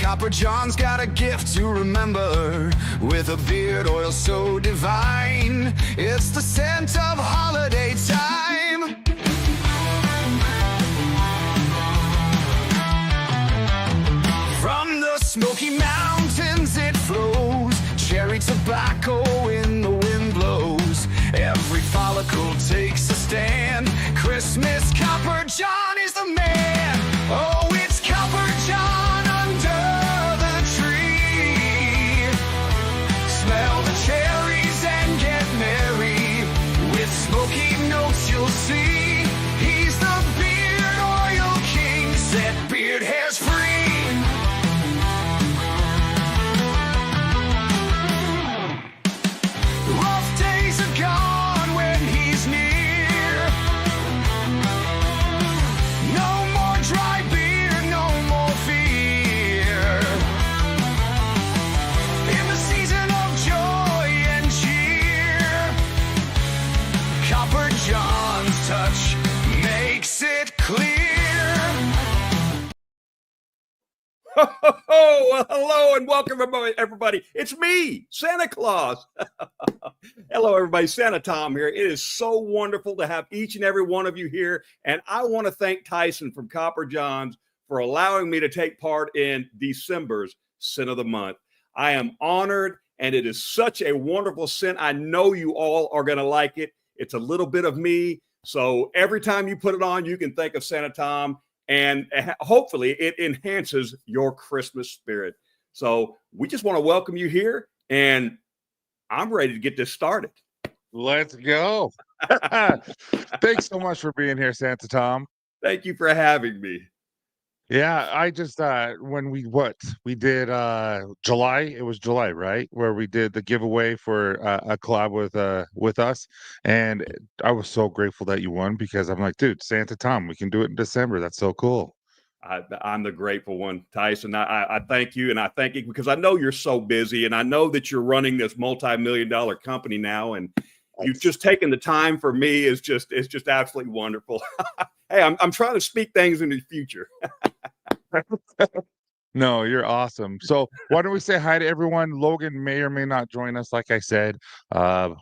Copper John's got a gift to remember, with a beard oil so divine. It's the scent of holiday time. From the Smoky Mountains it flows, cherry tobacco in the wind blows. Every follicle takes a stand. Christmas, Copper John is the man. Oh, it's Copper John under the tree. Smell the cherries and get merry. With smoky notes you'll see. He's the beard oil king, set beard hairs free. Rough days are gone when he's near. No more dry beard, no more fear. In the season of joy and cheer, Copper John's touch makes it clear. Well, hello and welcome, everybody. It's me, Santa Claus. Hello, everybody. Santa Tom here. It is so wonderful to have each and every one of you here. And I want to thank Tyson from Copper John's for allowing me to take part in December's Scent of the Month. I am honored, and it is such a wonderful scent. I know you all are going to like it. It's a little bit of me. So every time you put it on, you can think of Santa Tom. And hopefully it enhances your Christmas spirit. So we just want to welcome you here, and I'm ready to get this started. Let's go. Thanks so much for being here, Santa Tom. Thank you for having me. Yeah, I just when we did July, it was July, right? Where we did the giveaway for a collab with us, and I was so grateful that you won, because I'm like, dude, Santa Tom, we can do it in December. That's so cool. I'm the grateful one, Tyson. I thank you, and I thank you because I know you're so busy, and I know that you're running this multi-million-dollar company now, and you've just taken the time for me. It's just absolutely wonderful. Hey, I'm trying to speak things into the future. No, you're awesome. So why don't we say hi to everyone? Logan may or may not join us. Like I said,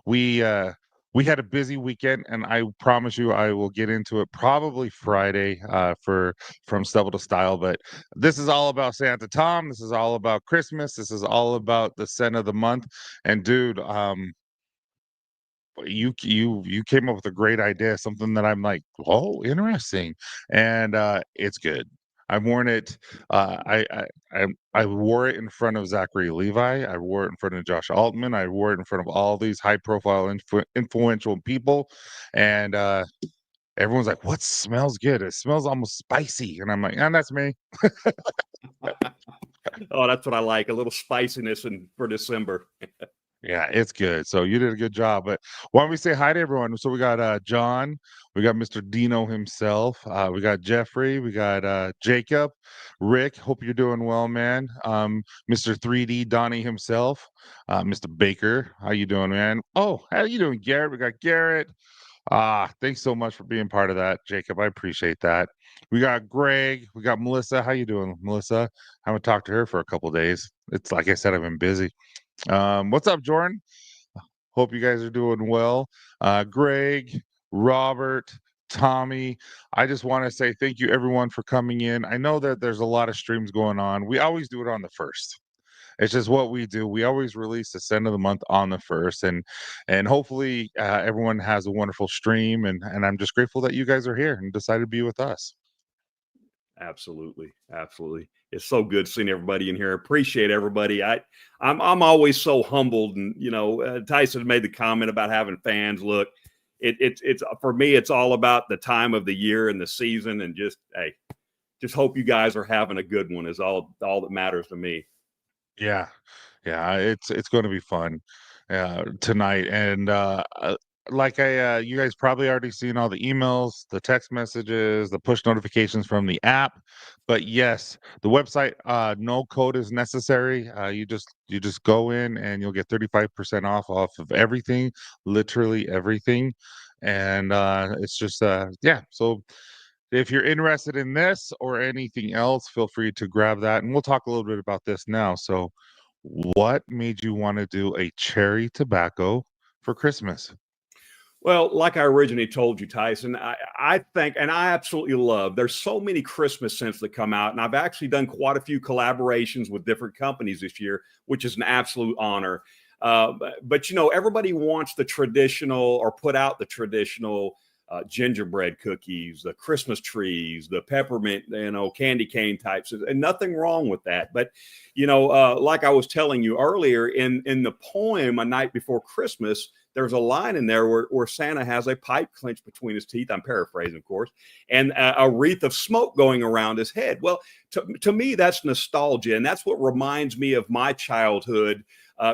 we had a busy weekend, and I promise you I will get into it probably Friday from Stubble to Style. But this is all about Santa Tom. This is all about Christmas. This is all about the scent of the month. And dude, you came up with a great idea, something that I'm like, oh, interesting, and it's good. I've worn it. I wore it in front of Zachary Levi. I wore it in front of Josh Altman. I wore it in front of all these high-profile, influential people, and everyone's like, "What smells good? It smells almost spicy," and I'm like, "And that's me." Oh, that's what I like, a little spiciness for December. Yeah, it's good. So you did a good job. But why don't we say hi to everyone? So we got John, we got Mr. Dino himself, we got Jeffrey, we got Jacob, Rick. Hope you're doing well, man. Mr. 3D Donnie himself, Mr. Baker. How you doing, man? Oh, how you doing, Garrett? We got Garrett. Thanks so much for being part of that, Jacob. I appreciate that. We got Greg, we got Melissa. How you doing, Melissa? I haven't talked to her for a couple days. It's like I said, I've been busy. What's up, Jordan? Hope you guys are doing well. Greg, Robert, Tommy, I just want to say thank you, everyone, for coming in. I know that there's a lot of streams going on. We always do it on the first. It's just what we do. We always release the scent of the month on the first, and hopefully everyone has a wonderful stream. And I'm just grateful that you guys are here and decided to be with us. Absolutely. It's so good seeing everybody in here. Appreciate everybody. I'm always so humbled, and Tyson made the comment about having fans. Look, it's for me, it's all about the time of the year and the season, and just hope you guys are having a good one is all that matters to me. Yeah, it's going to be fun tonight, and you guys probably already seen all the emails, the text messages, the push notifications from the app. But yes, the website, no code is necessary. You just go in and you'll get 35% off of everything, literally everything. And it's just yeah. So if you're interested in this or anything else, feel free to grab that, and we'll talk a little bit about this now. So, what made you want to do a cherry tobacco for Christmas? Well, like I originally told you, Tyson, I think, and I absolutely love, there's so many Christmas scents that come out. And I've actually done quite a few collaborations with different companies this year, which is an absolute honor. But, everybody wants the traditional or put out the traditional gingerbread cookies, the Christmas trees, the peppermint, candy cane types, and nothing wrong with that. But, like I was telling you earlier in the poem, A Night Before Christmas, there's a line in there where Santa has a pipe clenched between his teeth. I'm paraphrasing, of course, and a wreath of smoke going around his head. Well, to me, that's nostalgia. And that's what reminds me of my childhood,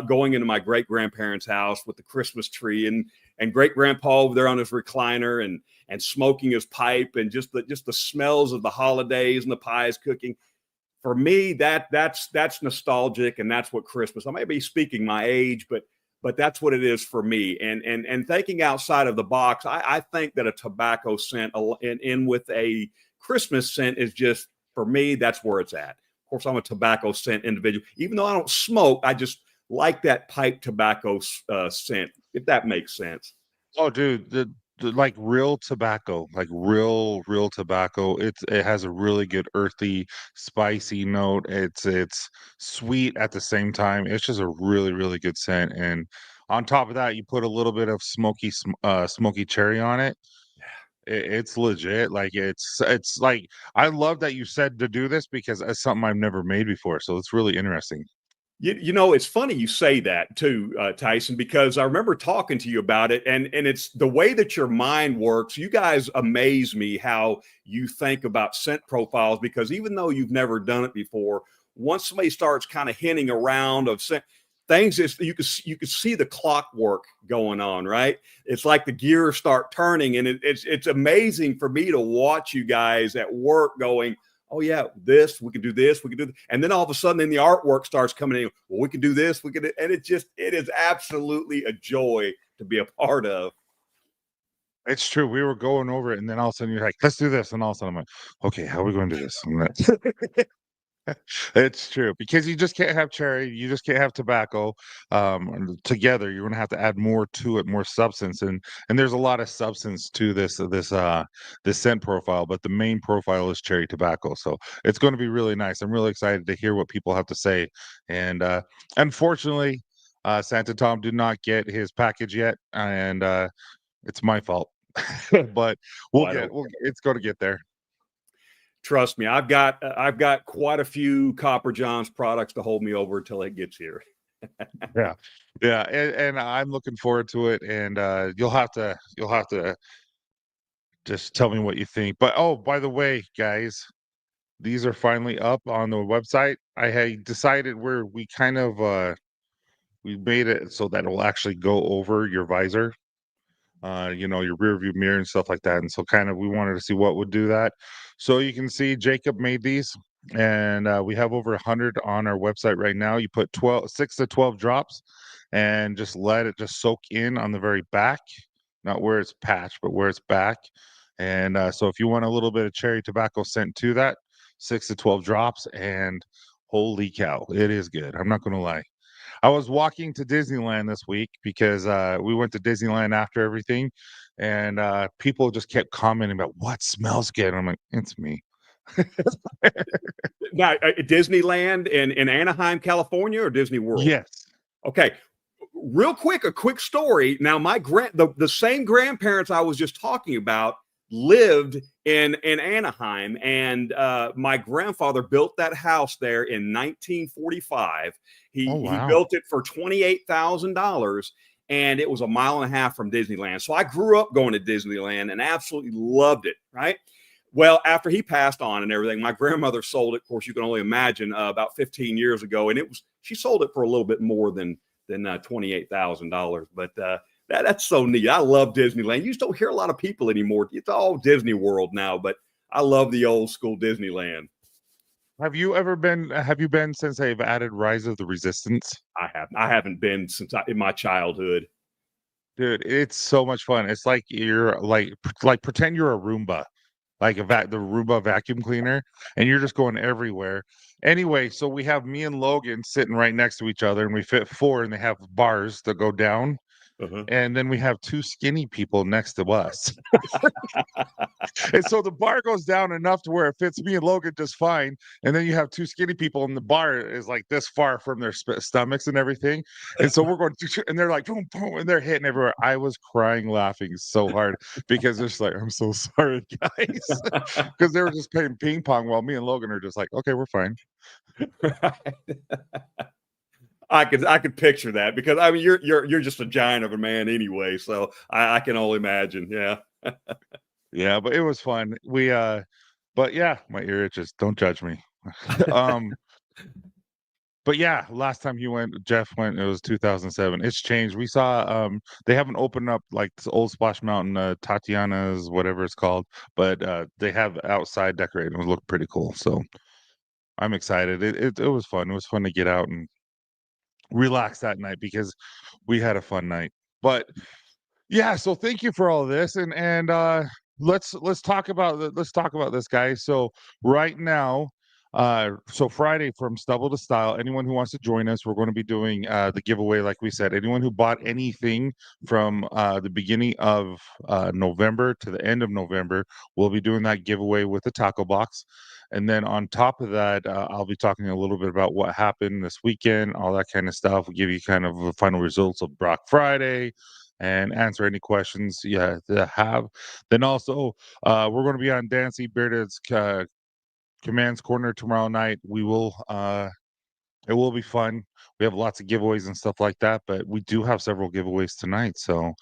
going into my great grandparents' house with the Christmas tree and great grandpa over there on his recliner and smoking his pipe and just the smells of the holidays and the pies cooking. For me, that's nostalgic, and that's what Christmas. I may be speaking my age, but that's what it is for me. And thinking outside of the box, I think that a tobacco scent in with a Christmas scent is just, for me, that's where it's at. Of course, I'm a tobacco scent individual. Even though I don't smoke, I just like that pipe tobacco scent, if that makes sense. Oh, dude, the like real tobacco, like real tobacco. It has a really good earthy, spicy note. It's sweet at the same time. It's just a really good scent. And on top of that, you put a little bit of smoky cherry on it. It's legit. Like it's like I love that you said to do this because it's something I've never made before. So it's really interesting. It's funny you say that too, Tyson, because I remember talking to you about it, and it's the way that your mind works. You guys amaze me how you think about scent profiles, because even though you've never done it before, once somebody starts kind of hinting around of scent, things is you can see the clockwork going on, right? It's like the gears start turning, and it's amazing for me to watch you guys at work going, oh yeah, we can do this, we can do this. And then all of a sudden, then the artwork starts coming in. Well, we can do this, and it is absolutely a joy to be a part of. It's true. We were going over it, and then all of a sudden you're like, "Let's do this," and all of a sudden I'm like, "Okay, how are we going to do this?" And that's it's true because you just can't have cherry, you just can't have tobacco together. You're going to have to add more to it, more substance, and there's a lot of substance to this scent profile, but the main profile is cherry tobacco. So it's going to be really nice. I'm really excited to hear what people have to say, and unfortunately, Santa Tom did not get his package yet, and it's my fault. But Oh, I don't. it's going to get there. Trust me, I've got quite a few Copper John's products to hold me over until it gets here. Yeah. Yeah, and I'm looking forward to it, and you'll have to just tell me what you think. But oh, by the way, guys, these are finally up on the website. I had decided we kind of we made it so that it will actually go over your visor, your rear view mirror and stuff like that. And so kind of we wanted to see what would do that. So you can see Jacob made these, and we have over 100 on our website right now. You put 6 to 12 drops and just let it just soak in on the very back, not where it's patched, but where it's back. And so if you want a little bit of cherry tobacco scent to that, 6 to 12 drops, and holy cow, it is good. I'm not going to lie. I was walking to Disneyland this week because we went to Disneyland after everything, and people just kept commenting about what smells good. I'm like, it's me. Now, Disneyland in Anaheim, California, or Disney World? Yes. Okay, real quick, a quick story. Now, the same grandparents I was just talking about lived in Anaheim, and my grandfather built that house there in 1945. Oh He wow. built it for $28,000, and it was a mile and a half from Disneyland. So I grew up going to Disneyland and absolutely loved it. Right. Well, after he passed on and everything, my grandmother sold it. Of course, you can only imagine, about 15 years ago, and she sold it for a little bit more than $28,000. But that's so neat. I love Disneyland. You just don't hear a lot of people anymore. It's all Disney World now, but I love the old school Disneyland. Have you been since they've added Rise of the Resistance? I haven't been since in my childhood. Dude, it's so much fun. It's like you're like pretend you're a Roomba. like the Roomba vacuum cleaner, and you're just going everywhere. Anyway, so we have me and Logan sitting right next to each other, and we fit four, and they have bars that go down, Uh-huh. and then we have two skinny people next to us. And so the bar goes down enough to where it fits me and Logan just fine. And then you have two skinny people, and the bar is like this far from their stomachs and everything. And so we're going, and they're like, boom, boom, and they're hitting everywhere. I was crying, laughing so hard because it's like, I'm so sorry, guys, because they were just playing ping pong while me and Logan are just like, okay, we're fine. I could picture that because I mean you're just a giant of a man anyway, so I can only imagine. Yeah. Yeah, but it was fun. But yeah, my ear itches. Don't judge me. um, But yeah, last time Jeff went, it was 2007. It's changed. We saw they haven't opened up like this old Splash Mountain, Tatiana's, whatever it's called, but they have outside decorating. It looked pretty cool. So I'm excited. It was fun. It was fun to get out and relax that night because we had a fun night. But yeah, so thank you for all this, and let's talk about this, guys. So right now, so Friday from Stubble to Style, anyone who wants to join us, we're going to be doing the giveaway, like we said. Anyone who bought anything from the beginning of November to the end of November, we'll be doing that giveaway with the taco box. And then on top of that, I'll be talking a little bit about what happened this weekend, all that kind of stuff. We'll give you kind of the final results of Black Friday and answer any questions you have. Then also, we're going to be on Dancy Bearded's Commands Corner tomorrow night. It will be fun. We have lots of giveaways and stuff like that, but we do have several giveaways tonight. So,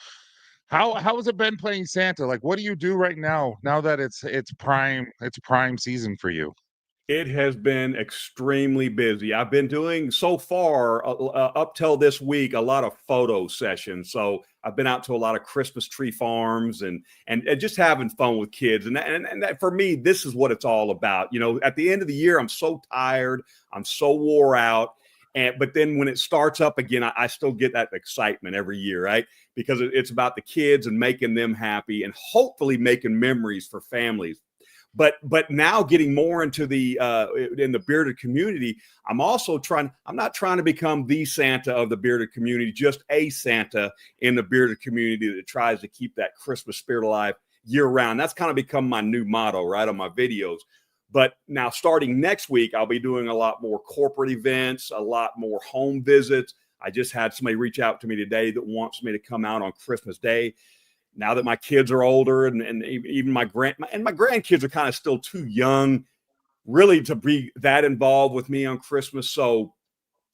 how has it been playing Santa? Like, what do you do right now? Now that it's prime season for you. It has been extremely busy. I've been doing so far up till this week a lot of photo sessions. So I've been out to a lot of Christmas tree farms and just having fun with kids. And that, for me, this is what it's all about. You know, at the end of the year, I'm so tired, I'm so wore out. But then when it starts up again, I still get that excitement every year, right? Because it's about the kids and making them happy and hopefully making memories for families. But now getting more into the in the bearded community, I'm not trying to become the Santa of the bearded community, just a Santa in the bearded community that tries to keep that Christmas spirit alive year round. That's kind of become my new motto, right, on my videos. But now starting next week, I'll be doing a lot more corporate events, a lot more home visits. I just had somebody reach out to me today that wants me to come out on Christmas Day. Now that my kids are older and even my grandkids are kind of still too young really to be that involved with me on Christmas. So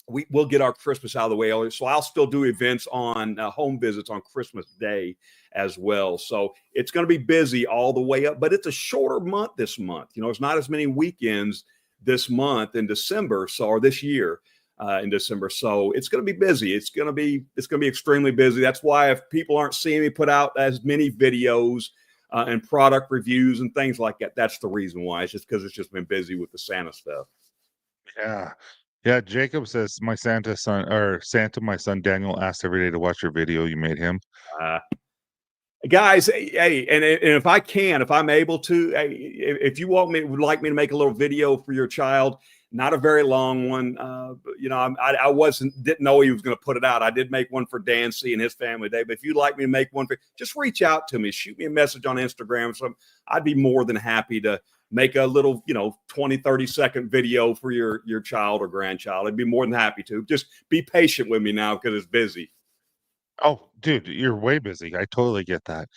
we'll get our Christmas out of the way early. So I'll still do events on home visits on Christmas Day as well. So it's going to be busy all the way up, but it's a shorter month this month. You know, it's not as many weekends this month in December, or this year in December. So it's going to be busy. It's going to be extremely busy. That's why if people aren't seeing me put out as many videos and product reviews and things like that, that's the reason why. It's just because it's just been busy with the Santa stuff. Yeah. Yeah, Jacob says my Santa, my son Daniel asks every day to watch your video you made him. Uh, Guys, hey, and if I'm able to, hey, if you would like me to make a little video for your child, not a very long one. You know, didn't know he was going to put it out. I did make one for Dancy and his family today. But if you'd like me to make one just reach out to me, shoot me a message on Instagram. So I'd be more than happy to make a little, 20, 30-second video for your child or grandchild. I'd be more than happy to. Just be patient with me now because it's busy. Oh, dude, you're way busy. I totally get that.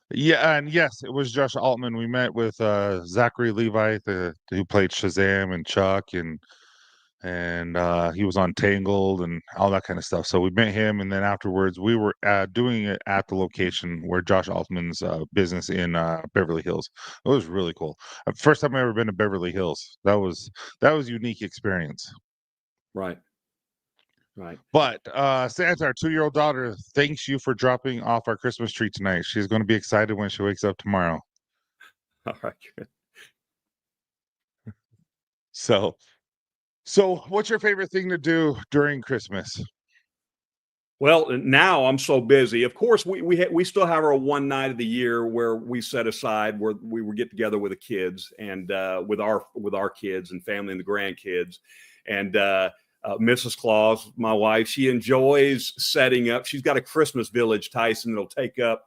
Yeah, and yes, it was Josh Altman. We met with Zachary Levi, who played Shazam and Chuck, and he was on Tangled and all that kind of stuff. So we met him, and then afterwards we were doing it at the location where Josh Altman's business in Beverly Hills. It was really cool. First time I ever been to Beverly Hills. That was a unique experience. Right. Right. But Santa, our 2-year-old daughter, thanks you for dropping off our Christmas tree tonight. She's going to be excited when she wakes up tomorrow. All right. Good. So what's your favorite thing to do during Christmas? Well, now I'm so busy. Of course, we still have our one night of the year where we set aside where we would get together with the kids and with our kids and family and the grandkids. And Mrs. Claus, my wife, she enjoys setting up. She's got a Christmas village, Tyson. It'll take up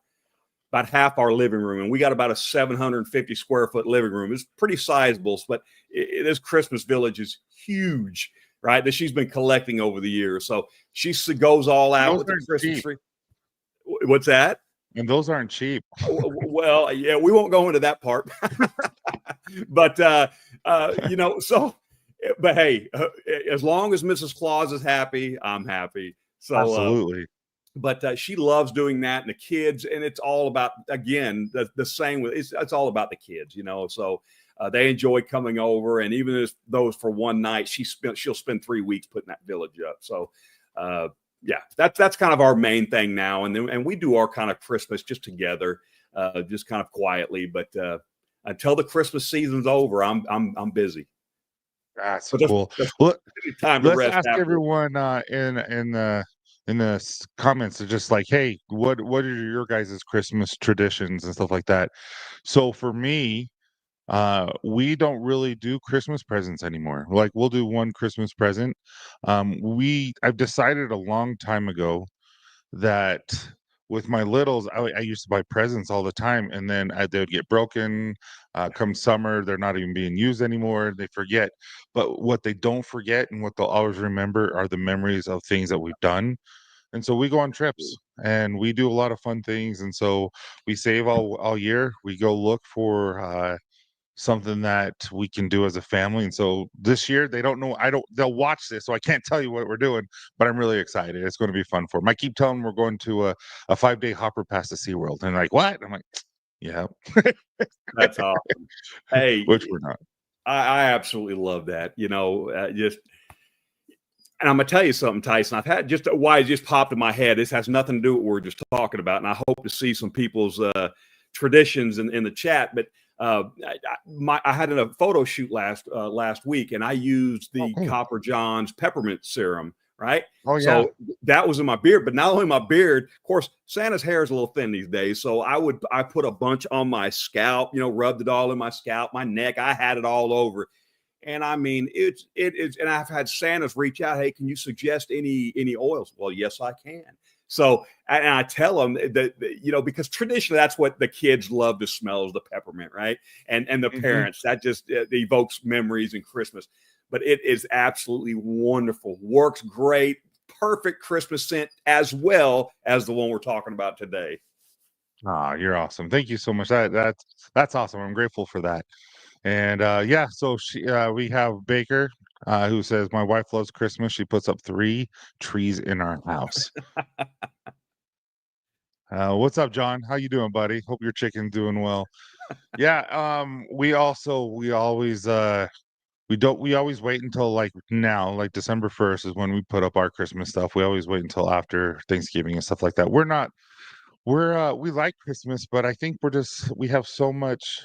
about half our living room, and we got about a 750 square foot living room. It's pretty sizable, but this Christmas village is huge, right? That she's been collecting over the years. So she goes all out with the Christmas tree. What's that? And those aren't cheap. Well, yeah, we won't go into that part. But you know, so but hey, as long as Mrs. Claus is happy, I'm happy. So absolutely. But she loves doing that, and the kids, and it's all about, again, the same with it's all about the kids, you know. So they enjoy coming over, and even if those for one night, she'll spend 3 weeks putting that village up. So yeah, that's kind of our main thing now, and we do our kind of Christmas just together, just kind of quietly. But until the Christmas season's over, I'm busy. That's cool. Well, time to rest ask after. everyone in the comments to just like, hey, what are your guys' Christmas traditions and stuff like that? So for me, we don't really do Christmas presents anymore. Like we'll do one Christmas present. I've decided a long time ago that with my littles, I used to buy presents all the time, and then they would get broken. Come summer, they're not even being used anymore. They forget. But what they don't forget and what they'll always remember are the memories of things that we've done. And so we go on trips and we do a lot of fun things. And so we save all year. We go look for something that we can do as a family. And so this year they don't know, they'll watch this, so I can't tell you what we're doing, but I'm really excited. It's going to be fun for them. I keep telling them we're going to a 5-day hopper pass to SeaWorld, and like, what? I'm like, yeah. That's awesome. Hey, which we're not. I absolutely love that. You know, and I'm gonna tell you something, Tyson. I've had why it just popped in my head. This has nothing to do with what we're just talking about, and I hope to see some people's traditions in the chat. But I had a photo shoot last week, and I used the Copper John's peppermint serum. Right. Oh, yeah. So that was in my beard, but not only my beard, of course, Santa's hair is a little thin these days. So I put a bunch on my scalp, you know, rubbed it all in my scalp, my neck. I had it all over. And I mean, it is, and I've had Santas reach out, hey, can you suggest any oils? Well, yes, I can. So, and I tell them that, you know, because traditionally that's what the kids love to smell is the peppermint, right? And the parents, that just evokes memories and Christmas. But it is absolutely wonderful. Works great. Perfect Christmas scent as well as the one we're talking about today. Ah, you're awesome. Thank you so much. That's awesome. I'm grateful for that. And yeah, so we have Baker who says, my wife loves Christmas. She puts up 3 trees in our house. What's up, John? How you doing, buddy? Hope your chicken's doing well. Yeah, we always wait until like now, like December 1st is when we put up our Christmas stuff. We always wait until after Thanksgiving and stuff like that. We like Christmas, but I think we have so much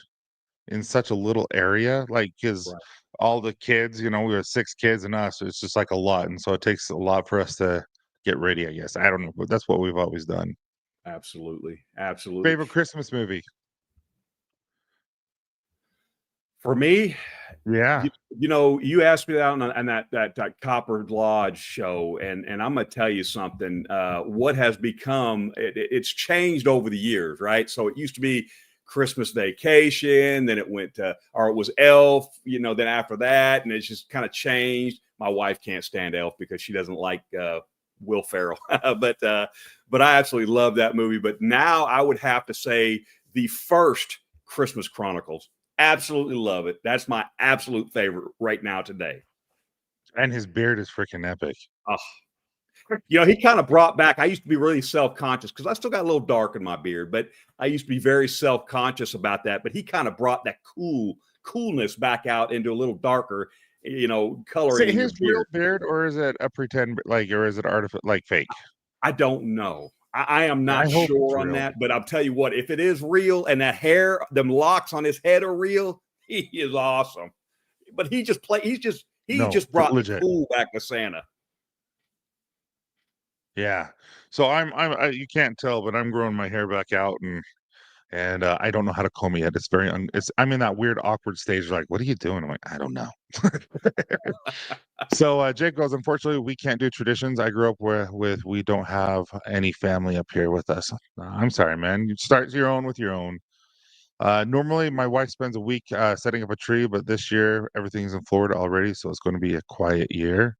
in such a little area, like because all the kids, you know, we have 6 kids and us, it's just like a lot, and so it takes a lot for us to get ready, I guess. I don't know, but that's what we've always done. Absolutely. Favorite Christmas movie? For me, yeah, you know, you asked me that on that Copper Lodge show, and I'm gonna tell you something. What has become it's changed over the years, right? So it used to be Christmas Vacation, then it went to, or it was Elf, you know, then after that, and it's just kind of changed. My wife can't stand Elf because she doesn't like Will Ferrell, but I absolutely love that movie. But now I would have to say the first Christmas Chronicles. Absolutely love it. That's my absolute favorite right now today. And his beard is freaking epic. Oh, you know, he kind of brought back, I used to be really self-conscious because I still got a little dark in my beard, but I used to be very self-conscious about that. But he kind of brought that coolness back out into a little darker, you know, coloring. Is it his real beard, or is it a pretend, like, or is it artificial, like fake? I don't know. I am not sure on that, but I'll tell you what, if it is real and that hair, them locks on his head are real, he is awesome. But he just brought the cool back to Santa. Yeah. So you can't tell, but I'm growing my hair back out, and I don't know how to comb it yet. It's I'm in that weird awkward stage. Like, what are you doing? I'm like, I don't know. So Jake goes, unfortunately, we can't do traditions. I grew up with we don't have any family up here with us. I'm sorry, man. You start your own with your own. Normally, my wife spends a week setting up a tree, but this year everything's in Florida already, so it's going to be a quiet year.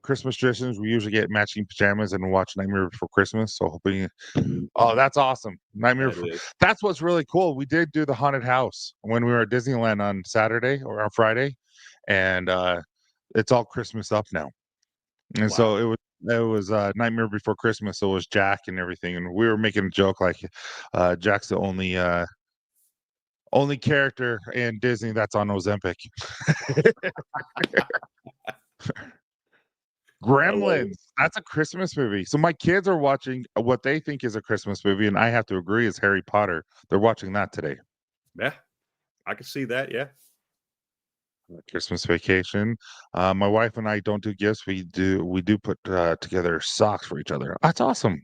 Christmas traditions, we usually get matching pajamas and watch Nightmare Before Christmas. So hoping, oh, that's awesome. That is. That's what's really cool. We did do the haunted house when we were at Disneyland on Saturday or on Friday, and it's all Christmas up now. And so Wow. it was Nightmare Before Christmas. So it was Jack and everything, and we were making a joke like Jack's the only character in Disney that's on Ozempic. I love it. Gremlins. That's a Christmas movie. So my kids are watching what they think is a Christmas movie, and I have to agree is Harry Potter. They're watching that today. Yeah, I can see that. Yeah. Christmas Vacation. My wife and I don't do gifts. We do put together socks for each other. That's awesome.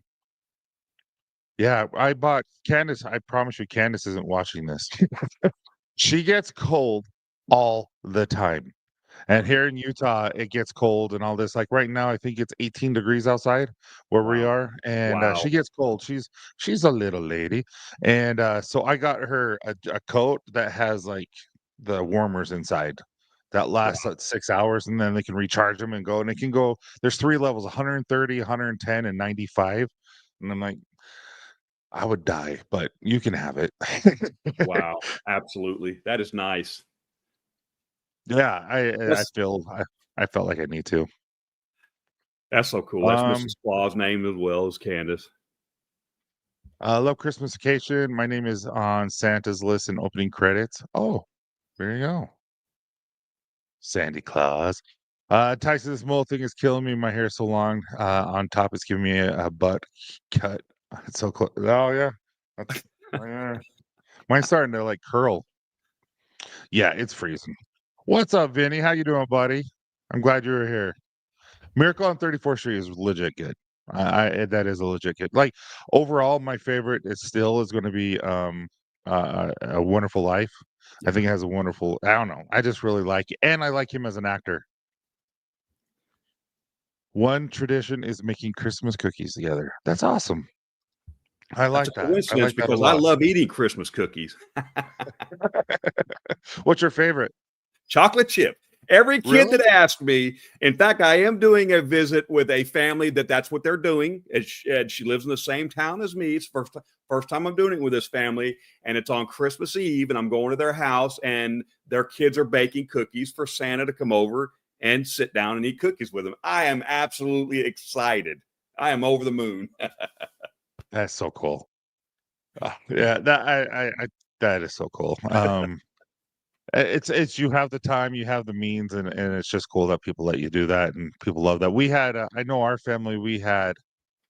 Yeah, I bought Candace. I promise you, Candace isn't watching this. She gets cold all the time. And here in Utah, it gets cold and all this. Like right now, I think it's 18 degrees outside where we Wow. are, and she Wow. gets cold. She's a little lady, and so I got her a coat that has like the warmers inside that lasts Wow. 6 hours, and then they can recharge them and go. And it can go. There's three levels: 130, 110, and 95. And I'm like, I would die, but you can have it. Wow. Absolutely. That is nice. Yeah, I That's feel I felt like I need to. that's so cool. That's Um, Mrs. Claus' name as well as Candace. I love Christmas Vacation. My name is on Santa's list in opening credits. Oh, there you go. Sandy Claus. Tyson, this mole thing is killing me. My hair is so long. On top, it's giving me a butt cut. It's so close. Oh yeah, that's yeah. Mine's starting to like curl. Yeah, it's freezing. What's up, Vinny? How you doing, buddy? I'm glad you were here. Miracle on 34th Street is legit good. That is a legit good. Like overall, my favorite is still is going to be A Wonderful Life. I Yeah. think it has a wonderful. I don't know. I just really like it, and I like him as an actor. One tradition is making Christmas cookies together. That's awesome. I That's a like that. I coincidence like that a because I lot. love eating Christmas cookies. What's your favorite? Chocolate chip. Every kid Really? that asked me, in fact, I am doing a visit with a family that's what they're doing. And she lives in the same town as me. It's first time I'm doing it with this family, and it's on Christmas Eve, and I'm going to their house, and their kids are baking cookies for Santa to come over and sit down and eat cookies with them. I am absolutely excited. I am over the moon. That's so cool. Yeah, that is so cool. It's you have the time, you have the means, and it's just cool that people let you do that, and people love that. We had, I know our family, we had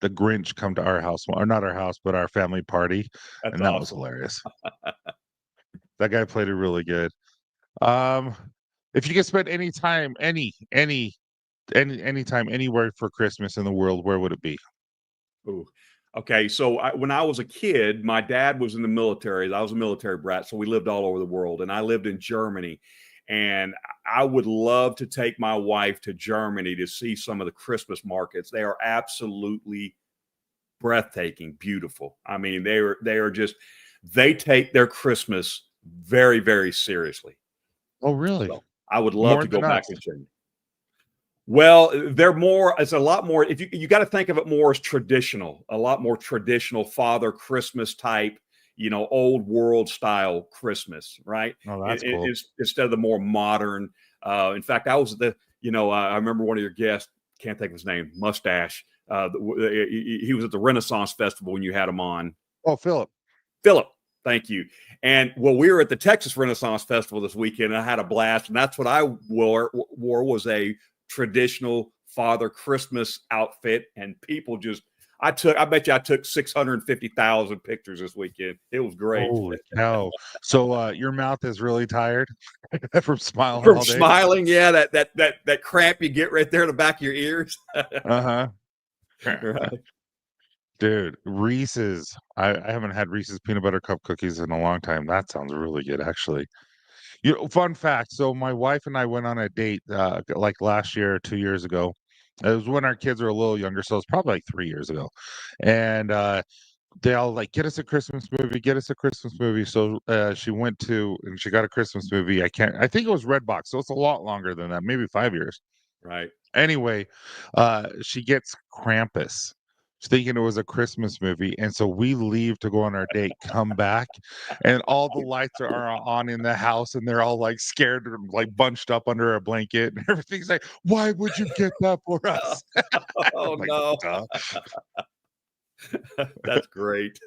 the Grinch come to our house, or not our house, but our family party, That's and that was awesome. hilarious. That guy played it really good. Um, if you could spend any time, any time, anywhere for Christmas in the world, where would it be? Ooh. Okay, so when I was a kid, my dad was in the military. I was a military brat, so we lived all over the world, and I lived in Germany. And I would love to take my wife to Germany to see some of the Christmas markets. They are absolutely breathtaking, beautiful. I mean, they are just they take their Christmas very, very seriously. Oh, really? So I would love More to go than back us? to Germany. Well, they're more it's a lot more if you got to think of it more as traditional, a lot more traditional Father Christmas type, old world style Christmas, right? Oh, that's cool. It's instead of the more modern. In fact, I was I remember one of your guests, can't think of his name, Mustache. He was at the Renaissance Festival when you had him on. Oh, Philip. Philip, thank you. And well, we were at the Texas Renaissance Festival this weekend, and I had a blast. And that's what I wore was a traditional Father Christmas outfit, and people just I bet you I took 650,000 pictures this weekend. It was great. Holy cow! So, your mouth is really tired from smiling From all day? smiling, yeah, that cramp you get right there in the back of your ears. Uh-huh. Right. Dude, Reese's. I haven't had Reese's peanut butter cup cookies in a long time. That sounds really good, actually. Fun fact. So my wife and I went on a date like last year or 2 years ago. It was when our kids were a little younger, so it's probably like 3 years ago. And they all like, get us a Christmas movie, get us a Christmas movie. So she went to and she got a Christmas movie. I think it was Redbox, so it's a lot longer than that, maybe 5 years. Right. Anyway, she gets Krampus, thinking it was a Christmas movie, and so we leave to go on our date, come back, and all the lights are on in the house, and they're all, like, scared and, like, bunched up under a blanket, and everything's like, "Why would you get that for us?" I'm Oh like, no, "Duh." that's great.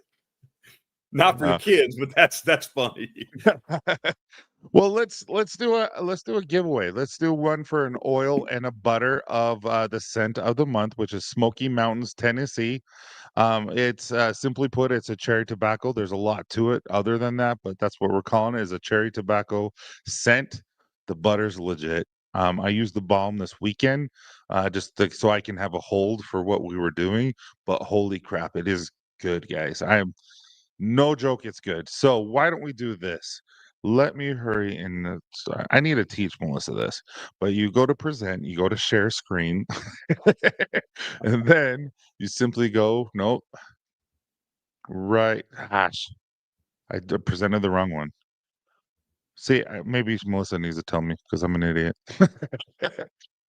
Not for the Uh, kids, but that's funny. well, let's do a giveaway. Let's do one for an oil and a butter of, the scent of the month, which is Smoky Mountains, Tennessee. It's simply put, it's a cherry tobacco. There's a lot to it other than that, but that's what we're calling it, is a cherry tobacco scent. The butter's legit. I used the balm this weekend, so I can have a hold for what we were doing. But holy crap, it is good, guys. I am no joke, it's good. So why don't we do this? Let me hurry and I need to teach Melissa this, but you go to present, you go to share screen, and then you simply go, nope, right. Gosh, presented the wrong one. See, maybe Melissa needs to tell me because I'm an idiot.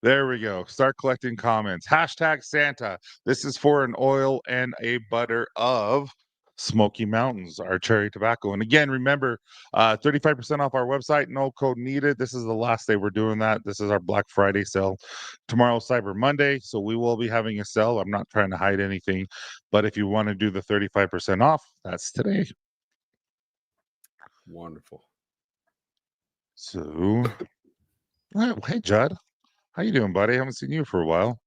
There we go. Start collecting comments. Hashtag Santa. This is for an oil and a butter of Smoky Mountains, our cherry tobacco. And again, remember, 35% off our website. No code needed. This is the last day we're doing that. This is our Black Friday sale. Tomorrow's Cyber Monday, so we will be having a sale. I'm not trying to hide anything, but if you want to do the 35% off, that's today. Wonderful. So, hey, Judd. How you doing, buddy? Haven't seen you for a while.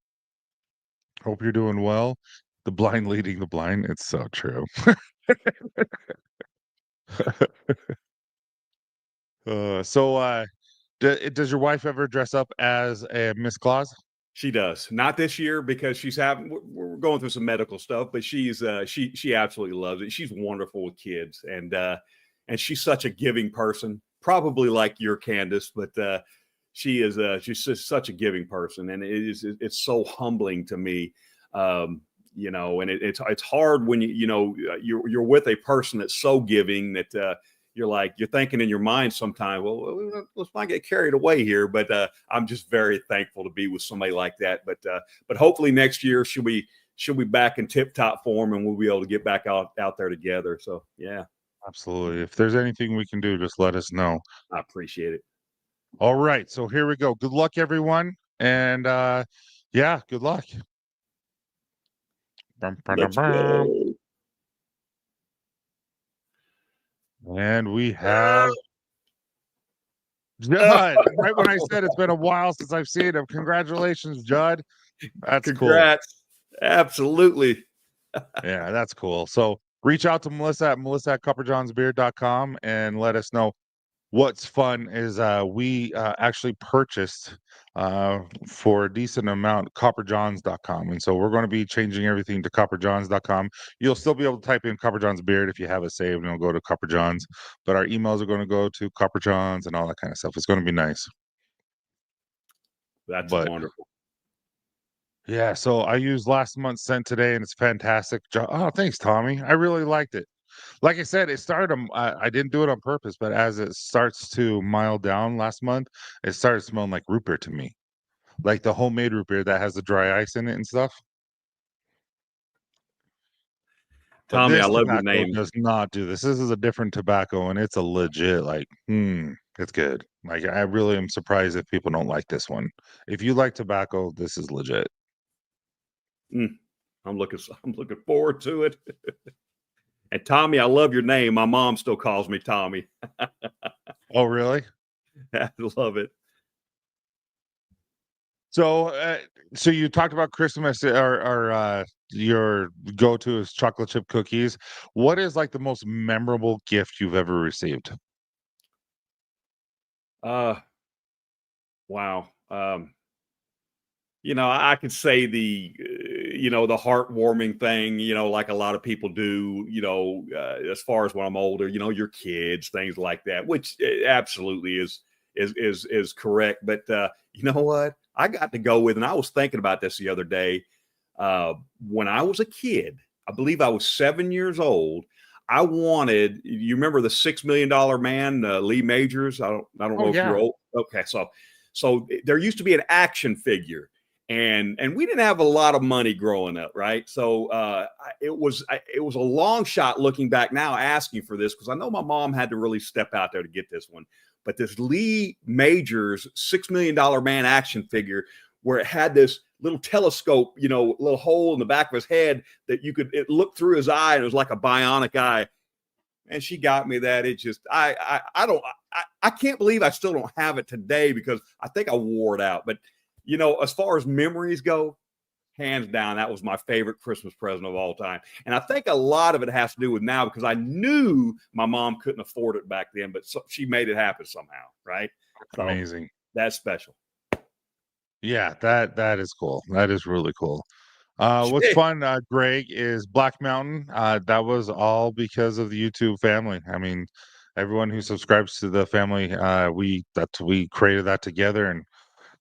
Hope you're doing well. The blind leading the blind. It's so true. Does your wife ever dress up as a Miss Claus? She does. Not this year because we're going through some medical stuff, but she absolutely loves it. She's wonderful with kids, and she's such a giving person, probably like your Candace, but she's just such a giving person, and it's so humbling to me. And it's hard when you're with a person that's so giving that you're thinking in your mind sometimes, well, let's not get carried away here. But I'm just very thankful to be with somebody like that. But hopefully next year she'll be back in tip top form and we'll be able to get back out there together. So yeah, Absolutely. If there's anything we can do, just let us know. I appreciate it. All right. So here we go. Good luck, everyone. And yeah, good luck. Let's go. And we have Judd. Right when I said it's been a while since I've seen him. Congratulations, Judd. That's cool. Congrats. Absolutely. Yeah, that's cool. So reach out to Melissa at copperjohnsbeard.com and let us know. What's fun is we actually purchased for a decent amount copperjohns.com. And so we're going to be changing everything to copperjohns.com. You'll still be able to type in Copperjohns Beard if you have it saved and it'll go to Copperjohns. But our emails are going to go to Copperjohns and all that kind of stuff. It's going to be nice. That's But wonderful. yeah, so I used last month's scent today and it's fantastic. Oh, thanks, Tommy. I really liked it. Like I said, it started. I didn't do it on purpose, but as it starts to mild down last month, it started smelling like root beer to me, like the homemade root beer that has the dry ice in it and stuff. But Tommy, I this love your tobacco name. does not do this. This is a different tobacco, and it's a legit like, it's good. Like I really am surprised if people don't like this one. If you like tobacco, this is legit. Mm, I'm looking forward to it. And Tommy, I love your name. My mom still calls me Tommy. Oh, really? I love it. So, so you talked about Christmas or your go-to is chocolate chip cookies. What is like the most memorable gift you've ever received? Uh, wow. I could say the heartwarming thing, like a lot of people do, as far as when I'm older, your kids, things like that, which absolutely is correct. But you know what? I got to go with, and I was thinking about this the other day. When I was a kid, I believe I was 7 years old. I wanted, you remember the $6 Million Man, Lee Majors? I don't know if you're old. Okay. So there used to be an action figure, and we didn't have a lot of money growing up. Right. So it was a long shot looking back now asking for this, because I know my mom had to really step out there to get this one. But this Lee Majors $6 Million Man action figure, where it had this little telescope, little hole in the back of his head that it looked through his eye, and it was like a bionic eye. And she got me that. It just, I can't believe I still don't have it today, because I think I wore it out. But, as far as memories go, hands down, that was my favorite Christmas present of all time. And I think a lot of it has to do with now, because I knew my mom couldn't afford it back then, but she made it happen somehow. Right. So Amazing. that's special. Yeah, that is cool. That is really cool. What's fun, Greg, is Black Mountain. That was all because of the YouTube family. I mean, everyone who subscribes to the family, we created that together, and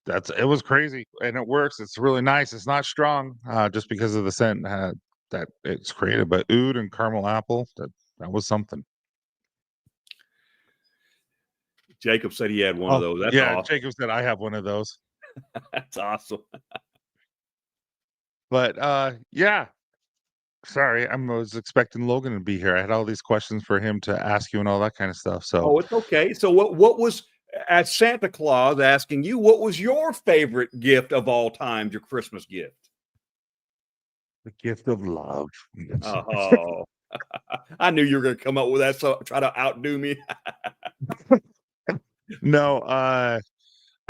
it was crazy, and it works. It's really nice. It's not strong, just because of the scent that it's created, but oud and caramel apple, that was something. Jacob said he had one of those. That's awesome. Jacob said I have one of those. That's awesome. But yeah. Sorry, I was expecting Logan to be here. I had all these questions for him to ask you and all that kind of stuff. So it's okay. So what was, as Santa Claus asking you, what was your favorite gift of all time, your Christmas gift? the gift of love. Oh, I knew you were going to come up with that. So try to outdo me. No, I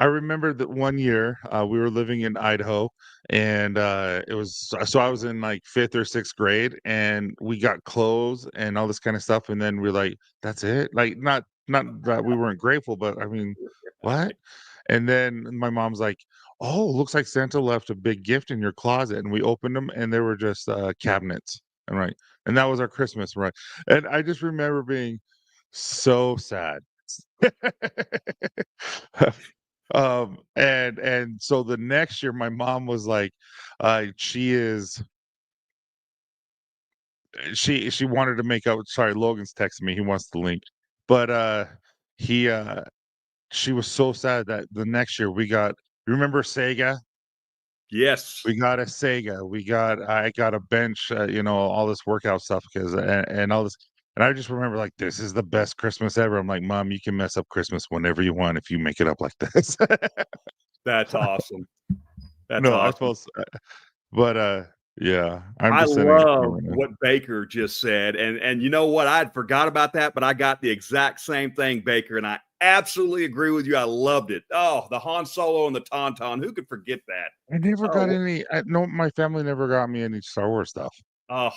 remember that one year we were living in Idaho, and it was so I was in like 5th or 6th grade, and we got clothes and all this kind of stuff, and then we're like, "That's it?" Like, not that we weren't grateful, but I mean, what? And then my mom's like, "Oh, looks like Santa left a big gift in your closet," and we opened them, and they were just cabinets, and right, and that was our Christmas, right? And I just remember being so sad. And so the next year my mom was like, she wanted to make out. Sorry, Logan's texting me, he wants the link. But he she was so sad that the next year remember Sega? Yes. We got a Sega. I got a bench, all this workout stuff, because and all this. And I just remember, like, this is the best Christmas ever. I'm like, Mom, you can mess up Christmas whenever you want if you make it up like this. That's awesome. That's No, I awesome. felt, but yeah, I'm I just sending it to love you right now. what Baker just said. And you know what? I'd forgot about that, but I got the exact same thing, Baker. And I absolutely agree with you. I loved it. Oh, the Han Solo and the Tauntaun. Who could forget that? I never got any. No, my family never got me any Star Wars stuff. Oh,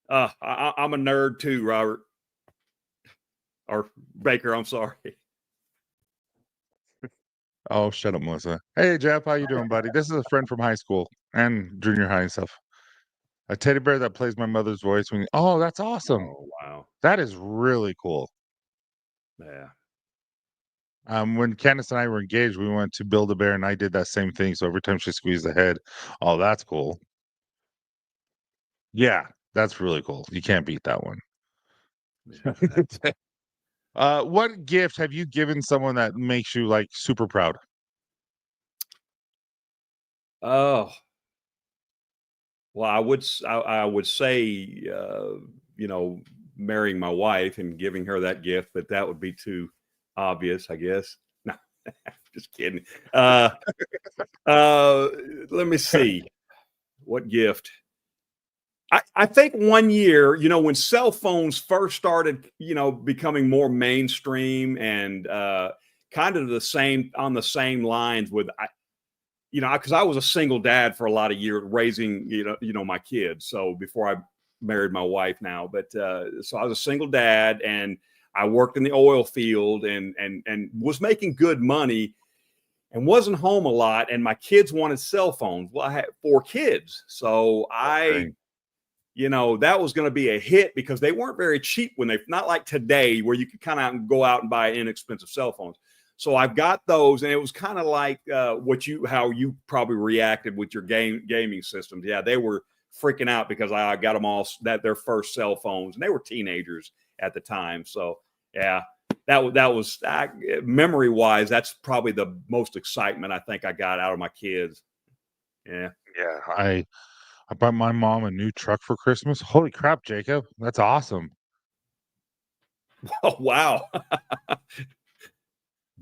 I'm a nerd too, Robert. Or Baker, I'm sorry. Oh, shut up, Melissa. Hey, Jeff, how you doing, buddy? This is a friend from high school and junior high and stuff. A teddy bear that plays my mother's voice. Oh, that's awesome. Oh, wow. That is really cool. Yeah. When Candace and I were engaged, we went to Build-A-Bear, and I did that same thing. So every time she squeezed the head, oh, that's cool. Yeah, that's really cool. You can't beat that one. What gift have you given someone that makes you like super proud? Oh, well, I would say, marrying my wife and giving her that gift, but that would be too obvious, I guess. No, just kidding. Let me see. What gift? I think one year, when cell phones first started, becoming more mainstream, and kind of on the same lines with, because I was a single dad for a lot of years, raising, my kids. So before I married my wife now, but so I was a single dad, and I worked in the oil field and was making good money. and wasn't home a lot. And my kids wanted cell phones. Well, I had 4 kids. So Okay. that was going to be a hit because they weren't very cheap not like today where you could kind of go out and buy inexpensive cell phones. So I've got those, and it was kind of like how you probably reacted with your gaming systems. Yeah, they were freaking out because I got them all their first cell phones, and they were teenagers at the time. So yeah, that was memory wise, that's probably the most excitement I think I got out of my kids. Yeah. Yeah, I bought my mom a new truck for Christmas. Holy crap, Jacob. That's awesome. Oh wow,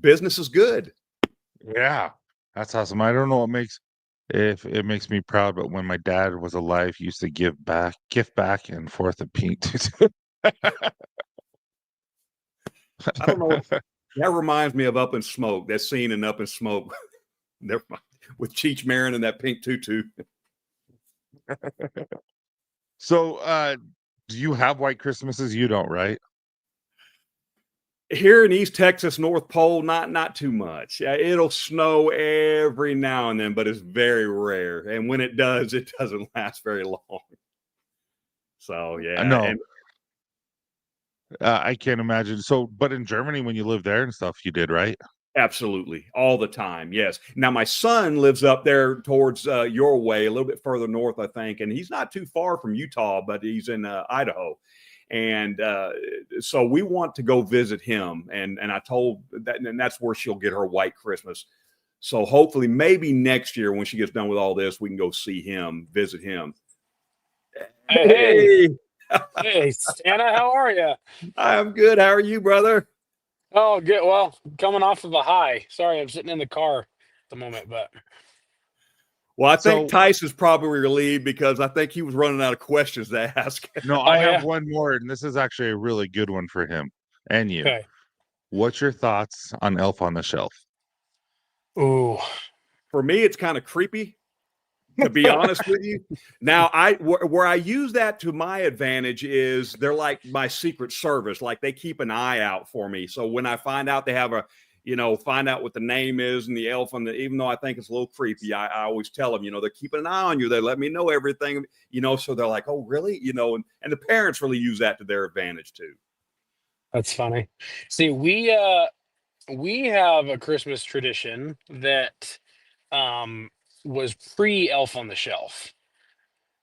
business is good. Yeah. That's awesome. I don't know what makes if it makes me proud, but when my dad was alive, he used to gift back and forth a pink tutu. I don't know. That reminds me of Up in Smoke. That scene in Up in Smoke. Never mind. With Cheech Marin and that pink tutu. So, do you have white Christmases? You don't, right? Here in East Texas, North Pole, not too much. It'll snow every now and then, but it's very rare. And when it does, it doesn't last very long. So I yeah, know. and I can't imagine. So, but in Germany, when you lived there and stuff, you did, right? absolutely all the time. Yes. Now my son lives up there towards your way, a little bit further north, I think, and he's not too far from Utah, but he's in Idaho. And so we want to go visit him, and I told that, and that's where she'll get her white Christmas. So hopefully, maybe next year when she gets done with all this, we can go see him, visit him. Hey, Hey, hey, Santa, how are you? I'm good. How are you, brother? Oh, good. Well, coming off of a high. Sorry, I'm sitting in the car at the moment, but Well, I think So, Tice is probably relieved because I think he was running out of questions to ask. no, I oh have yeah, one more, and this is actually a really good one for him and you. okay. What's your thoughts on Elf on the Shelf? Ooh, For me, it's kind of creepy, to be honest with you. Now, where I use that to my advantage is they're like my secret service. Like they keep an eye out for me. So when I find out they have find out what the name is and the elf on even though I think it's a little creepy, I always tell them, they're keeping an eye on you. They let me know everything, so they're like, oh, really? And the parents really use that to their advantage too. that's funny. See, we have a Christmas tradition that um was pre Elf on the Shelf.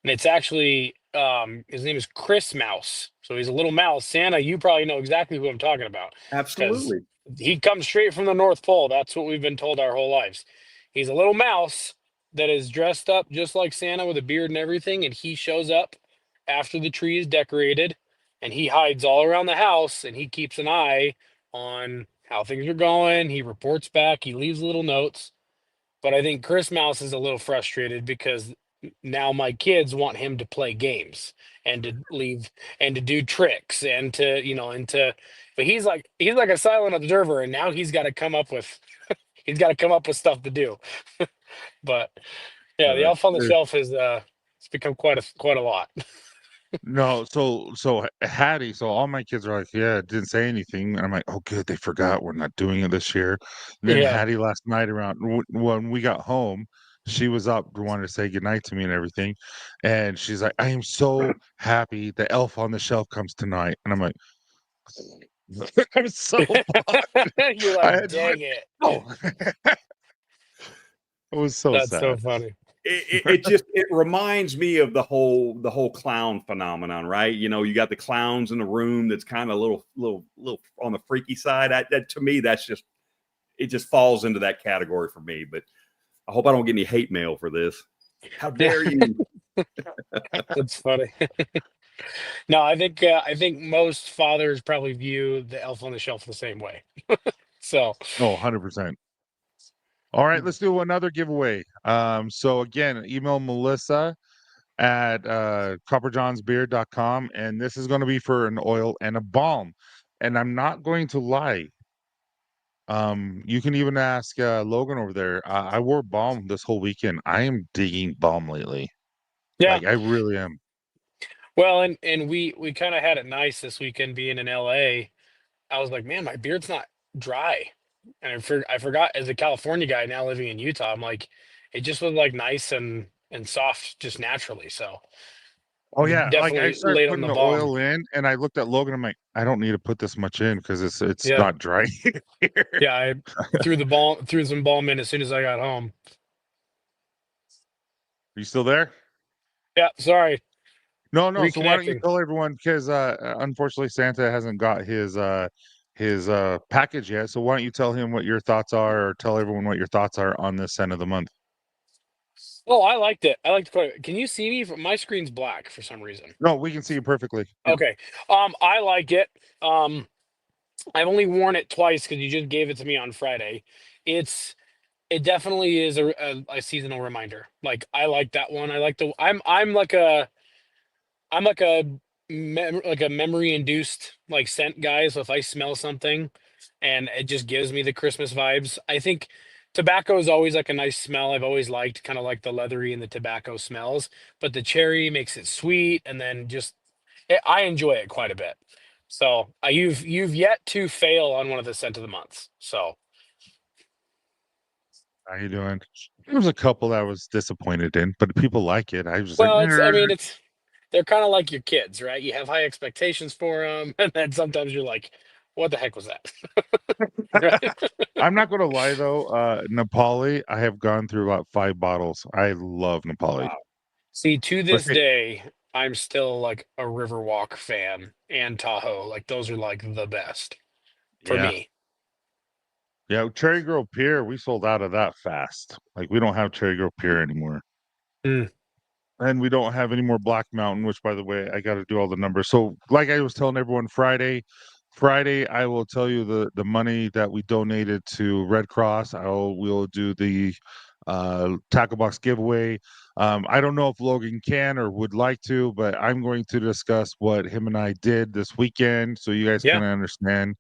And it's actually his name is Chris Mouse. So he's a little mouse. Santa, you probably know exactly who I'm talking about because Absolutely. he comes straight from the North Pole. That's what we've been told our whole lives. He's a little mouse that is dressed up just like Santa with a beard and everything, and he shows up after the tree is decorated, and he hides all around the house, and he keeps an eye on how things are going. He reports back. He leaves little notes. But I think Chris Mouse is a little frustrated because now my kids want him to play games and to leave and to do tricks and to, but he's like a silent observer, and now he's got to come up with stuff to do. But yeah, the Uh, elf on the shelf is it's become quite a lot. No, so Hattie, so all my kids are like, yeah, didn't say anything. And I'm like, oh, good, they forgot we're not doing it this year. And then Yeah. Hattie last night around when we got home, she was up, wanted to say goodnight to me and everything. And she's like, I am so happy the Elf on the Shelf comes tonight. And I'm like, I'm so You're I like, had to like, dang it. oh, it was so That's so sad. funny. It reminds me of the whole clown phenomenon, right? You got the clowns in the room that's kind of a little on the freaky side. That to me, it just falls into that category for me. But I hope I don't get any hate mail for this. How Yeah, dare you? that's funny. No, I think most fathers probably view the elf on the shelf the same way. So Oh, 100%. All right, let's do another giveaway. So again, email Melissa at copperjohnsbeard.com, and this is going to be for an oil and a balm. And I'm not going to lie. You can even ask Logan over there. I wore balm this whole weekend. I am digging balm lately. yeah, Like I really am. well, and we kind of had it nice this weekend being in LA. I was like, man, my beard's not dry. And I forgot as a California guy now living in Utah, I'm like, it just was like nice and soft just naturally. So Oh yeah, like I definitely started laid on putting the the balm. oil in, and I looked at Logan. I'm like, I don't need to put this much in because it's Yeah. not dry here. Yeah. I threw some balm in as soon as I got home. Are you still there? Yeah. Sorry. No, no. So why don't you Reconnecting. tell everyone? Because unfortunately, Santa hasn't got his package yet. So why don't you tell him what your thoughts are, or tell everyone what your thoughts are on this scent of the month? Oh, I liked it. I liked it. Can you see me? My screen's black for some reason. No, we can see you perfectly. Yeah. Okay. I like it. I've only worn it twice because you just gave it to me on Friday. It definitely is a seasonal reminder. Like I like that one. I like the I'm like like a memory induced like scent guy. So if I smell something and it just gives me the Christmas vibes, I think tobacco is always like a nice smell. I've always liked kind of like the leathery and the tobacco smells, but the cherry makes it sweet, and then I enjoy it quite a bit. So you've yet to fail on one of the scent of the months. So How you doing? There was a couple that I was disappointed in, but people like it. I was just like, well, "Nah." they're kind of like your kids, right? You have high expectations for them, and then sometimes you're like, "What the heck was that?" Right? I'm not gonna lie though. Nepali, I have gone through about 5 bottles. I love Nepali. Wow. See, to But this hey, day, I'm still like a Riverwalk fan and Tahoe. Like those are like the best for yeah, me. yeah, Cherry Grove Pier, we sold out of that fast. Like we don't have Cherry Grove Pier anymore. Mm, And we don't have any more Black Mountain, which by the way, I got to do all the numbers. So, like I was telling everyone Friday, I will tell you the money that we donated to Red Cross. We'll do the tackle box giveaway. I don't know if Logan can or would like to, but I'm going to discuss what him and I did this weekend so you guys yeah. can understand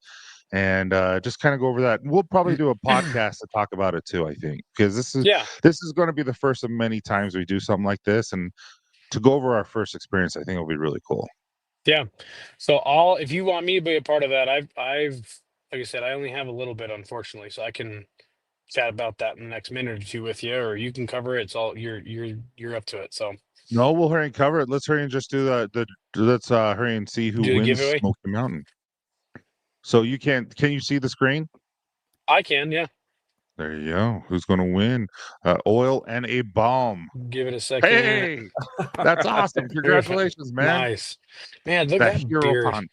and just kind of go over that. We'll probably do a podcast to talk about it too, I think, because Yeah. this is going to be the first of many times we do something like this, and to go over our first experience, I think it'll be really cool. Yeah. So if you want me to be a part of that, I've like I said, I only have a little bit unfortunately, so I can chat about that in the next minute or two with you, or you can cover it. It's all you're up to it. So No, we'll hurry and cover it. Let's hurry and just do the let's hurry and see who do the wins giveaway. Smoky Mountain. So can you see the screen? I can, yeah. There you go. Who's going to win? Oil and a bomb. Give it a second here. Hey, that's awesome! Congratulations, man. Nice. Man, look The at that hero beard. hunt.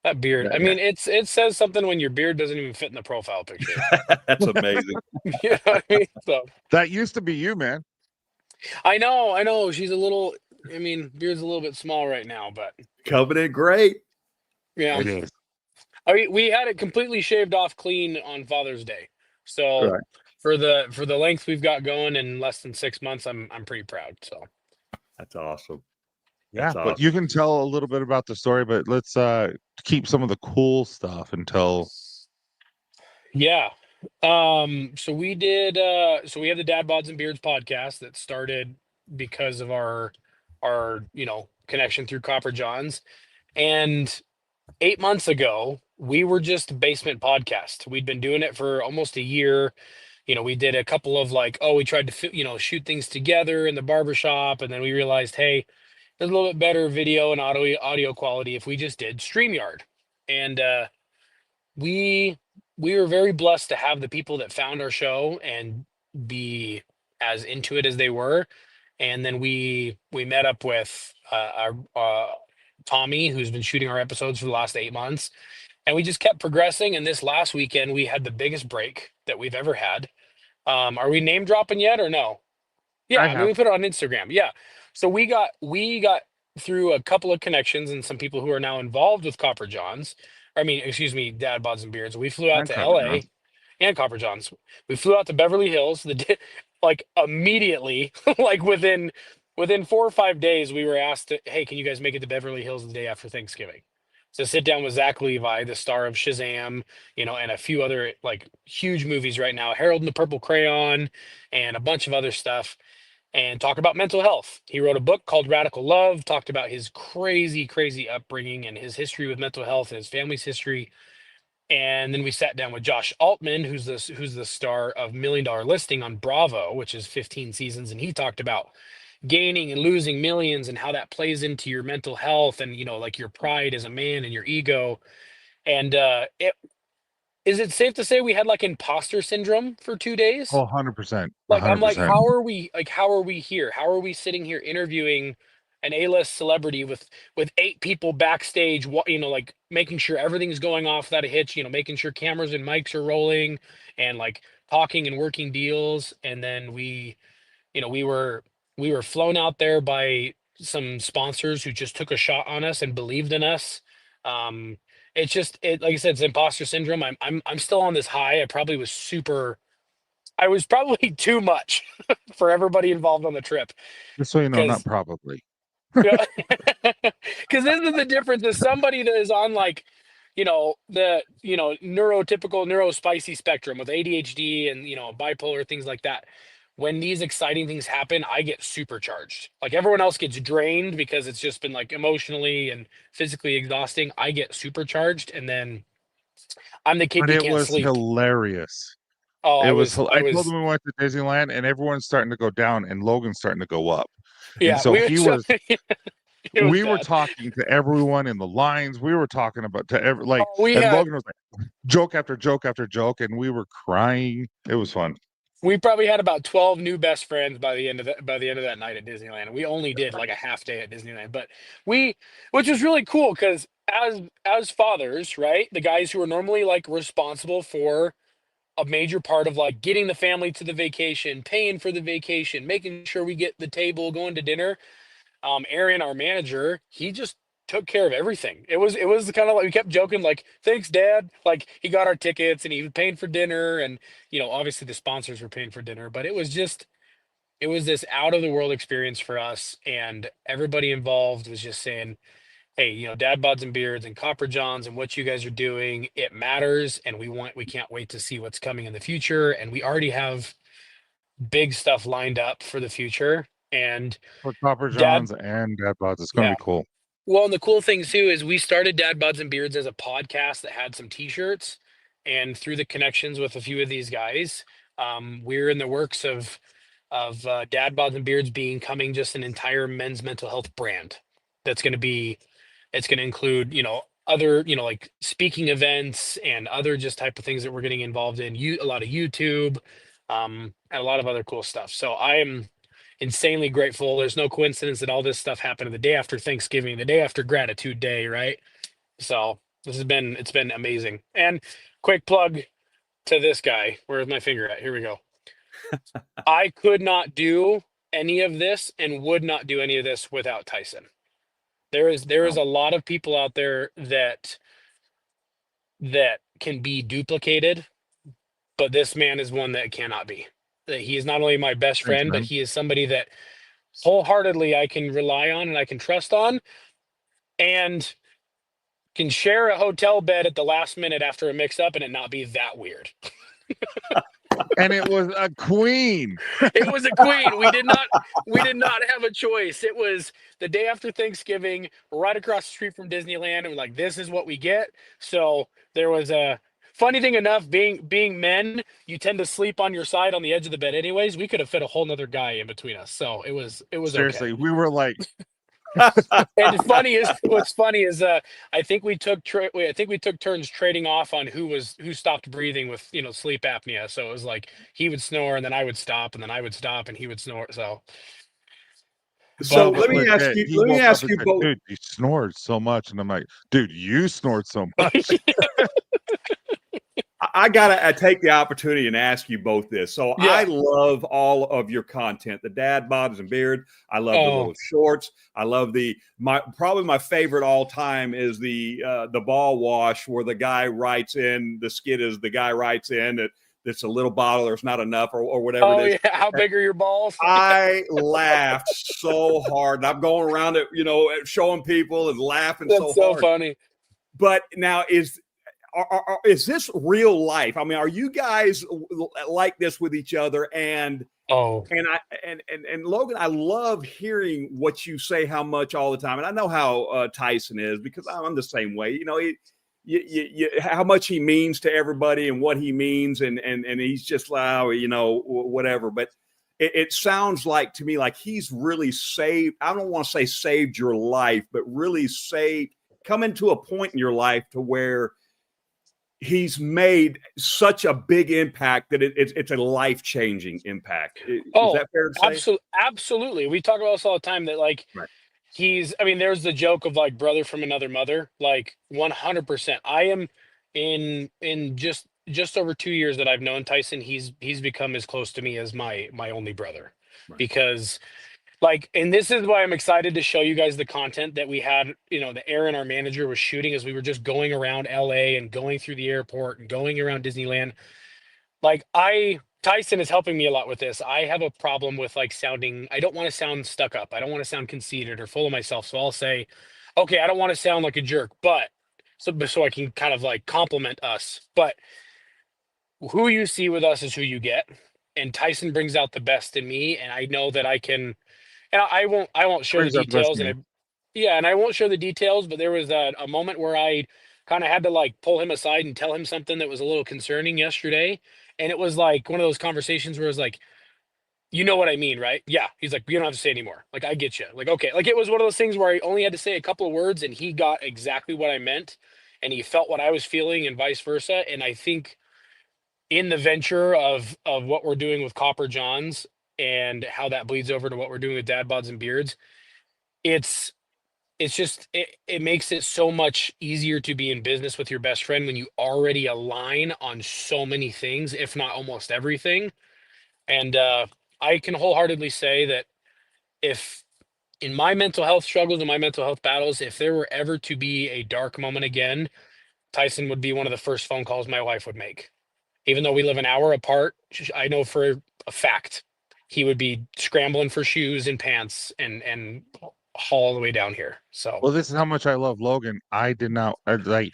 That beard. Yeah, I yeah. mean, it says something when your beard doesn't even fit in the profile picture. That's amazing. You know what I mean? So That used to be you, man. I know. She's a little. I mean, beard's a little bit small right now, but Coming in great. yeah. It is. I mean, we had it completely shaved off clean on Father's Day. So Right. for the length we've got going in less than 6 months, I'm pretty proud. So That's awesome. Yeah, That's but awesome. you can tell a little bit about the story, but let's keep some of the cool stuff until yeah. So we did so we have the Dad Bods and Beards podcast that started because of our connection through Copper Johns. And 8 months ago, we were just a basement podcast. We'd been doing it for almost a year. We did a couple of like, oh, we tried to shoot things together in the barbershop, and then we realized, hey, there's a little bit better video and audio quality if we just did StreamYard. And we we were very blessed to have the people that found our show and be as into it as they were. And then we met up with our Tommy, who's been shooting our episodes for the last 8 months, and we just kept progressing. And this last weekend, we had the biggest break that we've ever had. Are we name dropping yet or no? Yeah, I I mean, have. we put it on Instagram. Yeah. So we got through a couple of connections and some people who are now involved with Copper Johns. I mean, excuse me, Dad Bods and Beards. We flew out And to cover John. LA and Copper Johns. We flew out to Beverly Hills like immediately, like within 4 or 5 days, we were asked to, hey, can you guys make it to Beverly Hills the day after Thanksgiving? So sit down with Zach Levi, the star of Shazam, and a few other like huge movies right now, Harold and the Purple Crayon, and a bunch of other stuff, and talk about mental health. He wrote a book called Radical Love, talked about his crazy, crazy upbringing and his history with mental health and his family's history. And then we sat down with Josh Altman, who's the star of Million Dollar Listing on Bravo, which is 15 seasons, and he talked about gaining and losing millions and how that plays into your mental health and like your pride as a man and your ego. And is it safe to say we had like imposter syndrome for 2 days? Oh, 100%. Like, I'm like, 100%. how are we here? How are we sitting here interviewing an A-list celebrity with 8 people backstage, like making sure everything's going off without a hitch, making sure cameras and mics are rolling and like talking and working deals. And then we were flown out there by some sponsors who just took a shot on us and believed in us. Um, it's just like I said, it's imposter syndrome. I'm still on this high. I was probably too much for everybody involved on the trip Just so you know, not because probably. because this is the difference is somebody that is on like the neurotypical neurospicy spectrum with ADHD and bipolar things like that. When these exciting things happen, I get supercharged. Like everyone else gets drained because it's just been like emotionally and physically exhausting. I get supercharged, and then I'm the kid But who it can't was sleep. hilarious. Oh, It was I I told was them we went to Disneyland and everyone's starting to go down and Logan's starting to go up. And yeah, so he was it was we were bad. talking to everyone in the lines. We were talking about to every like Oh, we and had Logan was like joke after joke after joke and we were crying. It was fun. we probably had about 12 new best friends by the end of that night at Disneyland. We only did like a half day at Disneyland, but which was really cool because as fathers, right? The guys who are normally like responsible for a major part of like getting the family to the vacation, paying for the vacation, making sure we get the table, going to dinner. Aaron, our manager, he just took care of everything. It was kind of like we kept joking, like, thanks, Dad. Like he got our tickets and he was paying for dinner, and obviously the sponsors were paying for dinner, but it was this out of the world experience for us, and everybody involved was just saying, hey, Dad Bods and Beards and Copper Johns and what you guys are doing, it matters, and we can't wait to see what's coming in the future, and we already have big stuff lined up for the future. And For Copper Dad, Johns and Dad Bods, it's gonna yeah. be cool. Well, and the cool thing too is we started Dad Buds and Beards as a podcast that had some T-shirts, and through the connections with a few of these guys, we're in the works of Dad Buds and Beards becoming just an entire men's mental health brand. That's going to be it's going to include other like speaking events and other just type of things that we're getting involved in. A lot of YouTube, and a lot of other cool stuff. So I am insanely grateful. There's no coincidence that all this stuff happened the day after Thanksgiving, the day after Gratitude Day, right? So it's been amazing. And quick plug to this guy. Where's my finger at? Here we go. I could not do any of this and would not do any of this without Tyson. There is a lot of people out there that can be duplicated, but this man is one that cannot be. That he is not only my best Thanks, friend, but man. he is somebody that wholeheartedly I can rely on and I can trust on, and can share a hotel bed at the last minute after a mix up and it not be that weird. And it was a queen. It was a queen. We did not have a choice. It was the day after Thanksgiving, right across the street from Disneyland, and we're like, this is what we get. So there was a funny thing enough, being men, you tend to sleep on your side on the edge of the bed anyways. We could have fit a whole nother guy in between us. So it was okay. Seriously, we were like, And what's funny is I think I think we took turns trading off on who stopped breathing with sleep apnea. So it was like he would snore and then I would stop and then I would stop and he would snore. So, So no, but but let me ask legit, you. he Let me woke up ask and you said, both. dude, you snored so much. And I'm like, dude, you snored so much. I gotta take the opportunity and ask you both this. So I yeah. love all of your content, the dad bods and beard. I love the Oh, little shorts. I love probably my favorite all time is the ball wash where the guy writes in the skit is the guy writes in that it's a little bottle or it's not enough or whatever oh it is. yeah. How big are your balls? I laughed so hard. And I'm going around it, showing people and laughing so That's so hard. funny. But now is this real life? I mean, are you guys like this with each other? And Oh, and Logan, I love hearing what you say how much all the time. And I know how Tyson is because I'm the same way. how much he means to everybody and what he means, and he's just like, whatever. But it sounds like to me like he's really saved. I don't want to say saved your life, but really come into a point in your life to where he's made such a big impact that it's a life-changing impact. Is that fair to say? Absolutely. We talk about this all the time, that like, Right. there's the joke of like brother from another mother, like 100%. I am in just over 2 years that I've known Tyson, he's become as close to me as my only brother. Right. Because like, and this is why I'm excited to show you guys the content that we had, that Aaron, our manager, was shooting as we were just going around LA and going through the airport and going around Disneyland. Like, Tyson is helping me a lot with this. I have a problem with like I don't want to sound stuck up. I don't want to sound conceited or full of myself. So I'll say, okay, I don't want to sound like a jerk, but so I can kind of like compliment us. But who you see with us is who you get. And Tyson brings out the best in me. And I know that I can, and I won't share the Brings out the best details. in And and I won't share the details, but there was a moment where I kind of had to like pull him aside and tell him something that was a little concerning yesterday. And it was like one of those conversations where it was like, you know what I mean, right? Yeah. He's like, you don't have to say anymore. Like, I get you. Like, okay. Like, it was one of those things where I only had to say a couple of words and he got exactly what I meant and he felt what I was feeling and vice versa. And I think in the venture of what we're doing with Copper Johns and how that bleeds over to what we're doing with Dad Bods and Beards, it's just it makes it so much easier to be in business with your best friend when you already align on so many things, if not almost everything. And I can wholeheartedly say that if in my mental health struggles and my mental health battles, if there were ever to be a dark moment again, Tyson would be one of the first phone calls my wife would make. Even though we live an hour apart, I know for a fact he would be scrambling for shoes and pants and haul all the way down here. So, Well, this is how much I love Logan. I did not like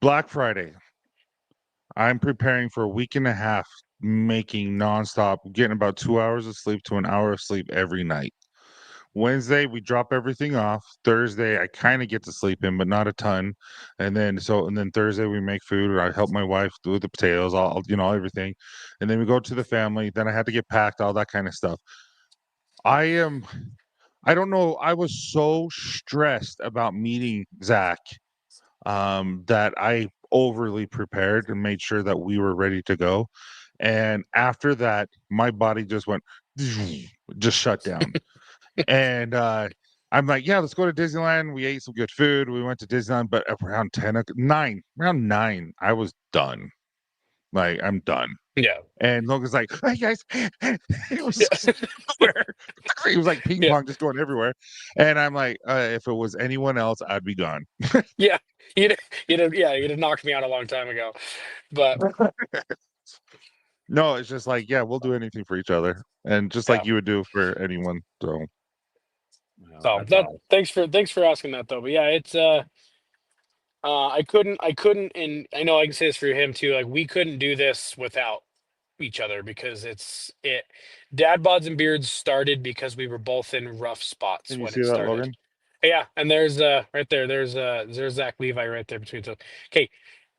Black Friday. I'm preparing for a week and a half, making nonstop, getting about 2 hours of sleep to an hour of sleep every night. Wednesday, we drop everything off. Thursday, I kind of get to sleep in, but not a ton. And then Thursday we make food, or I help my wife do the potatoes, all everything. And then we go to the family. Then I had to get packed, all that kind of stuff. I don't know. I was so stressed about meeting Zach that I overly prepared and made sure that we were ready to go. And after that, my body just went, just shut down. And I'm like, yeah, let's go to Disneyland. We ate some good food. We went to Disneyland, but around 9, I was done. Like, I'm done. yeah. And Logan's like, hey guys, it was everywhere. It was like ping pong just going everywhere. And I'm like, if it was anyone else, I'd be gone. Yeah. You'd have knocked me out a long time ago. But no, it's just like, yeah, we'll do anything for each other. And just like you would do for anyone. So thanks for asking that though. But yeah, it's I couldn't, and I know I can say this for him too. Like, we couldn't do this without each other because Dad Bods and Beards started because we were both in rough spots can you when see it that, started. Logan? Yeah, and there's right there, there's Zach Levi right there between. So, okay,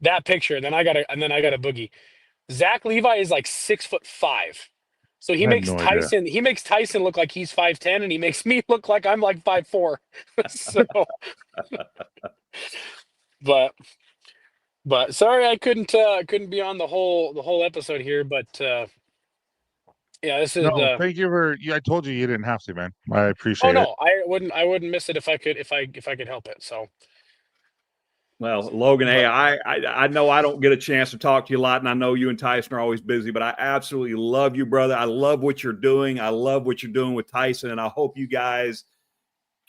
that picture, and then I got a boogie. Zach Levi is like 6'5". So I had no idea. He makes Tyson look like he's 5'10", and he makes me look like I'm like 5'4". So, but sorry I couldn't be on the whole episode here, but yeah, this is No, thank you for. Yeah, I told you didn't have to, man. I oh appreciate it. no, I wouldn't miss it if I could help it. So, well, Logan, hey, I know I don't get a chance to talk to you a lot, and I know you and Tyson are always busy, but I absolutely love you, brother. I love what you're doing. I love what you're doing with Tyson, and I hope you guys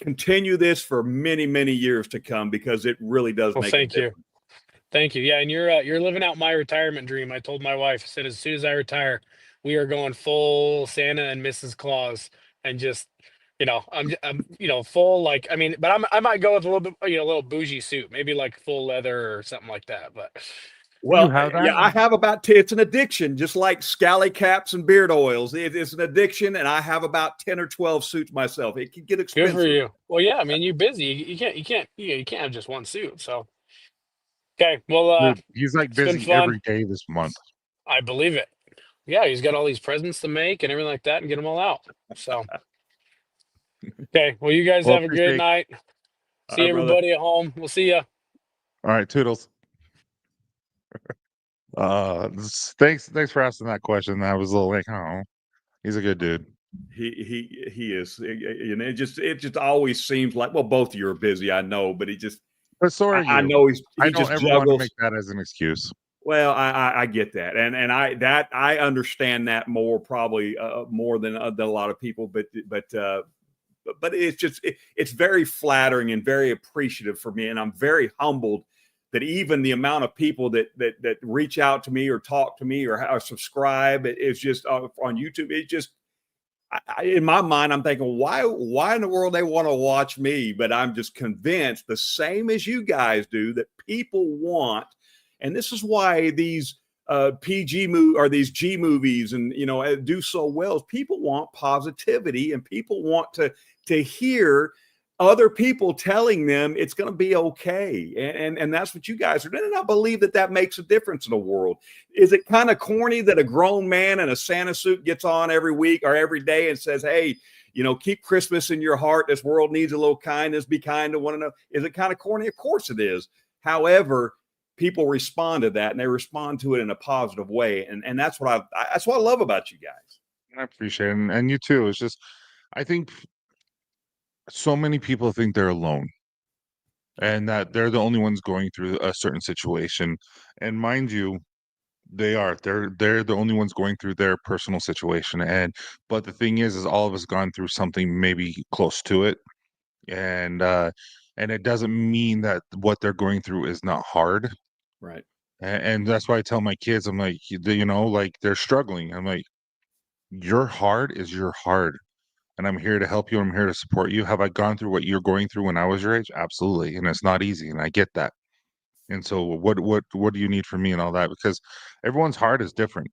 continue this for many, many years to come because it really does make a difference. Thank you. Yeah, and you're living out my retirement dream. I told my wife, I said, as soon as I retire, we are going full Santa and Mrs. Claus, and just, I'm full, like, I mean, but I might go with a little bit, a little bougie suit, maybe like full leather or something like that. But well, you have that? Yeah, I have about it's an addiction, just like scally caps and beard oils. It's an addiction, and I have about 10 or 12 suits myself. It can get expensive. good for you. Well, yeah, I mean, you're busy. You can't have just one suit. So Okay. Well, Dude, he's like it's been busy fun. every day this month. I believe it. Yeah, he's got all these presents to make and everything like that and get them all out. So, okay. Well, you guys Well, have a great appreciate. night. All See right, brother. everybody at home. We'll see you. All right, toodles. Thanks for asking that question. I was a little like, oh, he's a good dude. He is, and it just always seems like, well, both of you are busy, I know, but But so are I you. know I he don't just ever want to juggles. make that as an excuse. Well, I get that, and I understand that more probably more than a lot of people, but it's very flattering and very appreciative for me, and I'm very humbled that even the amount of people that reach out to me or talk to me or subscribe, it's just on YouTube. It just in my mind, I'm thinking, why in the world they want to watch me? But I'm just convinced, the same as you guys do, that people want, and this is why these PG or these G movies and do so well. Is people want positivity, and people want to hear other people telling them it's going to be okay, and that's what you guys are doing. And I believe that makes a difference in the world. Is it kind of corny that a grown man in a Santa suit gets on every week or every day and says, hey, keep Christmas in your heart, this world needs a little kindness, be kind to one another? Is it kind of corny? Of course it is. However, people respond to that, and they respond to it in a positive way, and that's what I love about you guys. I appreciate it, and you too. It's just, I think so many people think they're alone and that they're the only ones going through a certain situation. And mind you, they are. They're the only ones going through their personal situation. But the thing is all of us gone through something maybe close to it. And it doesn't mean that what they're going through is not hard. Right. And that's why I tell my kids, I'm like, like they're struggling. I'm like, your hard is your hard. And I'm here to help you. I'm here to support you. Have I gone through what you're going through when I was your age? Absolutely. And it's not easy. And I get that. And so what do you need from me and all that? Because everyone's heart is different.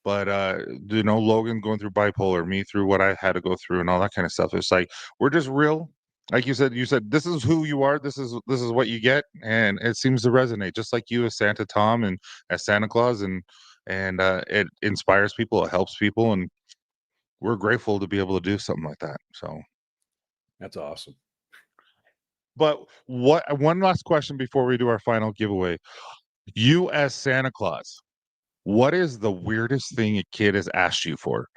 But Logan going through bipolar, me through what I had to go through and all that kind of stuff. It's like we're just real. Like you said, this is who you are. This is what you get. And it seems to resonate, just like you as Santa Tom and as Santa Claus, and it inspires people, it helps people, and we're grateful to be able to do something like that. So That's awesome. but one last question before we do our final giveaway. You as Santa Claus, what is the weirdest thing a kid has asked you for?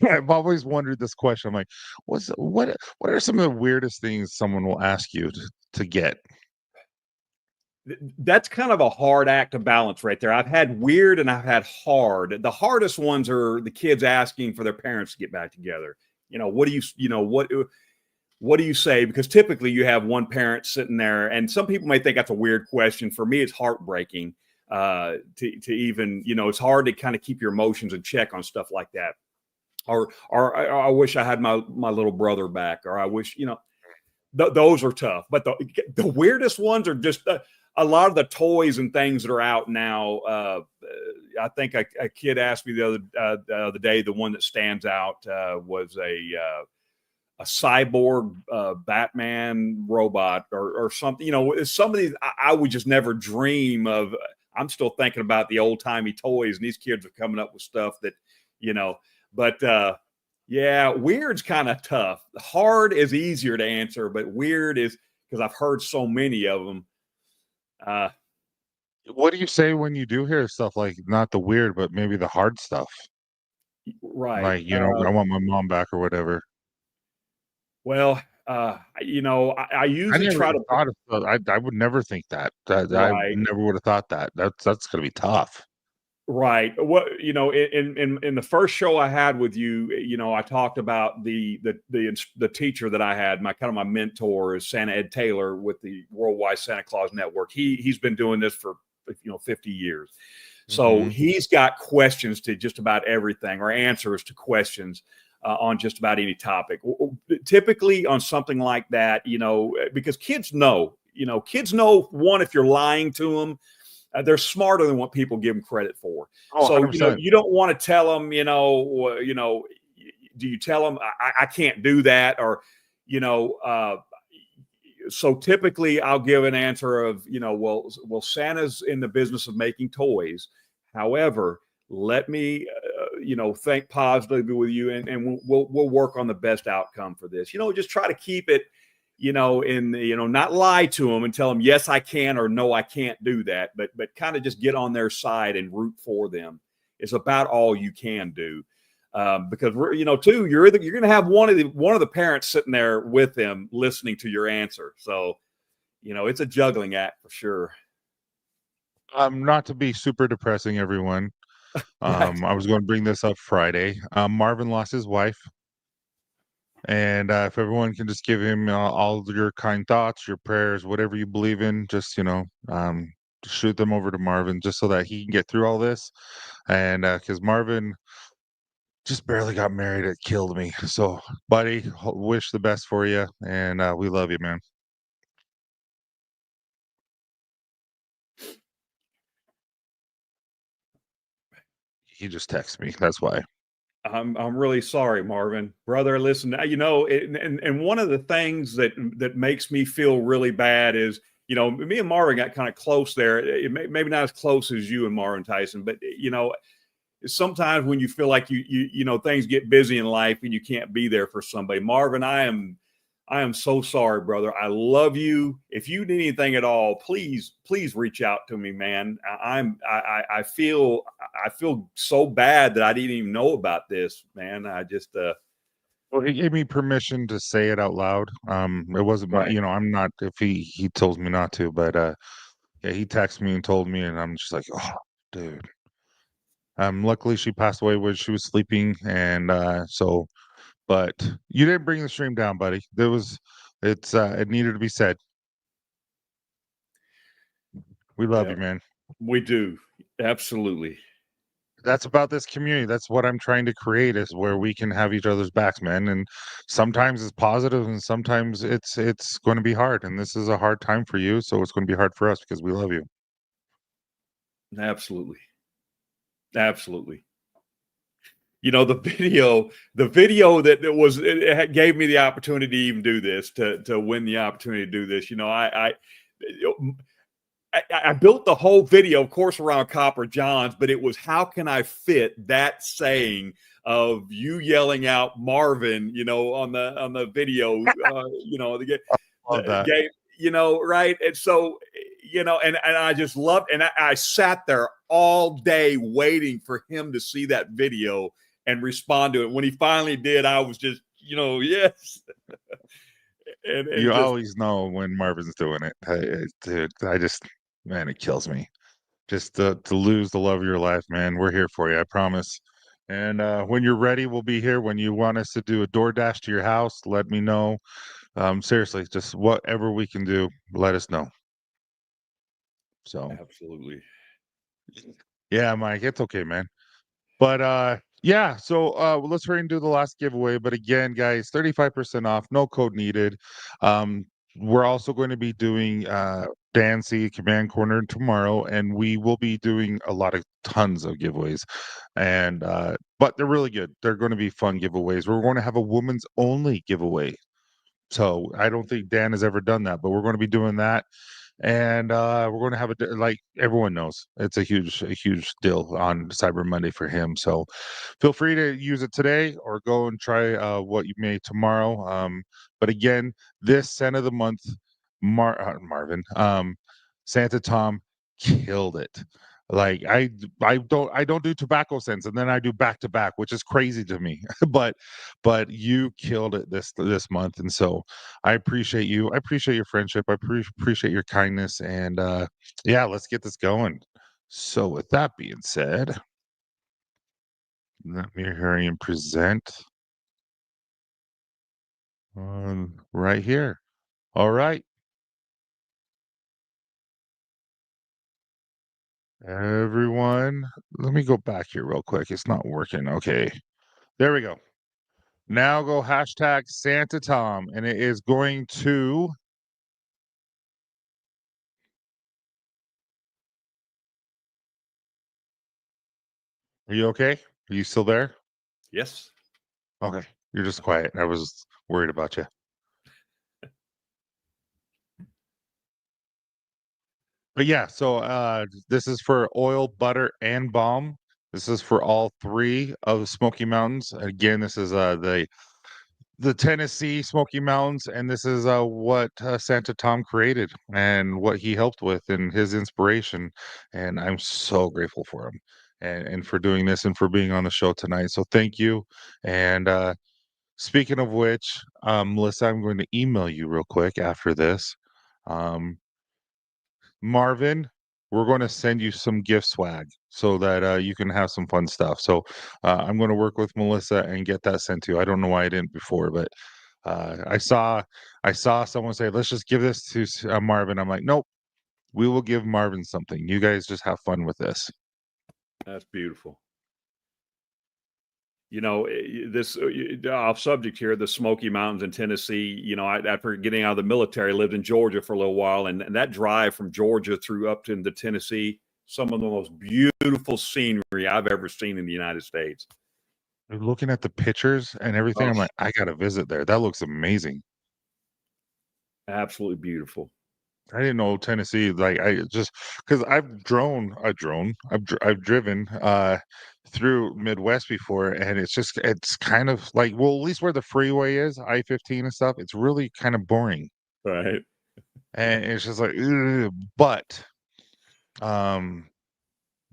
I've always wondered this question. I'm like, what are some of the weirdest things someone will ask you to get? That's kind of a hard act to balance right there. I've had weird and I've had hard. The hardest ones are the kids asking for their parents to get back together. What do what do you say? Because typically you have one parent sitting there, and some people may think that's a weird question. For me, it's heartbreaking to even, it's hard to kind of keep your emotions in check on stuff like that. Or I wish I had my little brother back, or I wish, those are tough. But the weirdest ones are just a lot of the toys and things that are out now. I think a kid asked me the other day, the one that stands out was a cyborg Batman robot or something. Some of these I would just never dream of. I'm still thinking about the old timey toys, and these kids are coming up with stuff that, but yeah, weird's kind of tough. Hard is easier to answer, but weird is, because I've heard so many of them. What do you say when you do hear stuff like not the weird, but maybe the hard stuff? Right. Like, I want my mom back or whatever. Well, I I usually never try even to. thought of I would never think that. I Right. never would have thought that. That's gonna be tough. Right. What in the first show I had with you, I talked about the teacher that I had, my mentor is Santa Ed Taylor with the Worldwide Santa Claus Network. He's been doing this for 50 years. So Mhm. he's got questions to just about everything, or answers to questions on just about any topic. Typically on something like that, because kids know, one, if you're lying to them, they're smarter than what people give them credit for. Oh, So, 100%. you don't want to tell them, do you tell them I can't do that? Or, so typically I'll give an answer of, well, Santa's in the business of making toys. However, let me, think positively with you, and we'll work on the best outcome for this. Just try to keep it, not lie to them and tell them yes I can or no I can't do that, but kind of just get on their side and root for them. It's about all you can do. Because too, you're going to have one of the parents sitting there with them listening to your answer. So, it's a juggling act for sure. Not to be super depressing, everyone. Right. I was going to bring this up Friday. Marvin lost his wife, and if everyone can just give him all your kind thoughts, your prayers, whatever you believe in, just shoot them over to Marvin, just so that he can get through all this. And because Marvin just barely got married, it killed me. So, buddy, wish the best for you, and we love you, man. He just texted me. That's why. I'm really sorry, Marvin, brother. Listen, and one of the things that makes me feel really bad is, me and Marvin got kind of close there. Maybe not as close as you and Marvin Tyson, but sometimes when you feel like things get busy in life and you can't be there for somebody. Marvin, I am so sorry, brother. I love you. If you need anything at all, please reach out to me, man. I feel so bad that I didn't even know about this, man. I just Well, he gave me permission to say it out loud. It wasn't my, right. I'm not, if he tells me not to, but yeah, he texted me and told me, and I'm just like, oh, dude. Luckily she passed away when she was sleeping, and so, but you didn't bring the stream down, buddy. It needed to be said. We love Yeah, you, man. we do. Absolutely. That's about this community. That's what I'm trying to create, is where we can have each other's backs, man. And sometimes it's positive and sometimes it's going to be hard. And this is a hard time for you, so it's going to be hard for us because we love you. Absolutely. Absolutely. The video that gave me the opportunity to even do this, to win the opportunity to do this. I built the whole video, of course, around Copper Johns, but it was how can I fit that saying of you yelling out Marvin, on the video, Love the that. game, right? And so, and I just loved, and I sat there all day waiting for him to see that video and respond to it. When he finally did, I was just, yes. and You just always know when Marvin's doing it. Dude, man, it kills me. Just to lose the love of your life, man. We're here for you, I promise. And when you're ready, we'll be here. When you want us to do a DoorDash to your house, let me know. Seriously, just whatever we can do, let us know. So, absolutely. yeah, Mike, it's okay, man. But yeah, so let's hurry and do the last giveaway. But again, guys, 35% off, no code needed. We're also going to be doing Dancy Command Corner tomorrow, and we will be doing tons of giveaways. And but they're really good. They're going to be fun giveaways. We're going to have a woman's only giveaway. So I don't think Dan has ever done that, but we're going to be doing that. And we're going to have like everyone knows, it's a huge deal on Cyber Monday for him. So feel free to use it today or go and try what you may tomorrow. But again, this scent of the month, Marvin, Santa Tom killed it. Like I don't do tobacco scents, and then I do back to back, which is crazy to me. but you killed it this month, and so I appreciate you. I appreciate your friendship. I appreciate your kindness, and yeah, let's get this going. So with that being said, let me hurry and present right here. All right, everyone. Let me go back here real quick. It's not working. Okay, there we go. Now go hashtag Santa Tom, and it is going to. Are you okay? Are you still there? Yes. Okay, you're just quiet. I was worried about you. But yeah, so this is for oil, butter, and balm. This is for all three of the Smoky Mountains. Again, this is the Tennessee Smoky Mountains, and this is what Santa Tom created and what he helped with and his inspiration. And I'm so grateful for him and for doing this and for being on the show tonight. So thank you. And speaking of which, Melissa, I'm going to email you real quick after this. Um, Marvin, we're going to send you some gift swag so that you can have some fun stuff. So I'm going to work with Melissa and get that sent to you. I don't know why I didn't before, but I saw someone say, "Let's just give this to Marvin." I'm like, "Nope, we will give Marvin something. You guys just have fun with this." That's beautiful. This off subject here, the Smoky Mountains in Tennessee. After getting out of the military, I lived in Georgia for a little while, and that drive from Georgia through up into Tennessee, some of the most beautiful scenery I've ever seen in the United States. Looking at the pictures and everything, Oh, I'm like, I gotta visit there. That looks amazing. absolutely beautiful. I didn't know Tennessee, like, I just because I've driven, through Midwest before, and it's kind of like, well, at least where the freeway is, I-15 and stuff, it's really kind of boring, Right. and it's just like, ugh, but, um,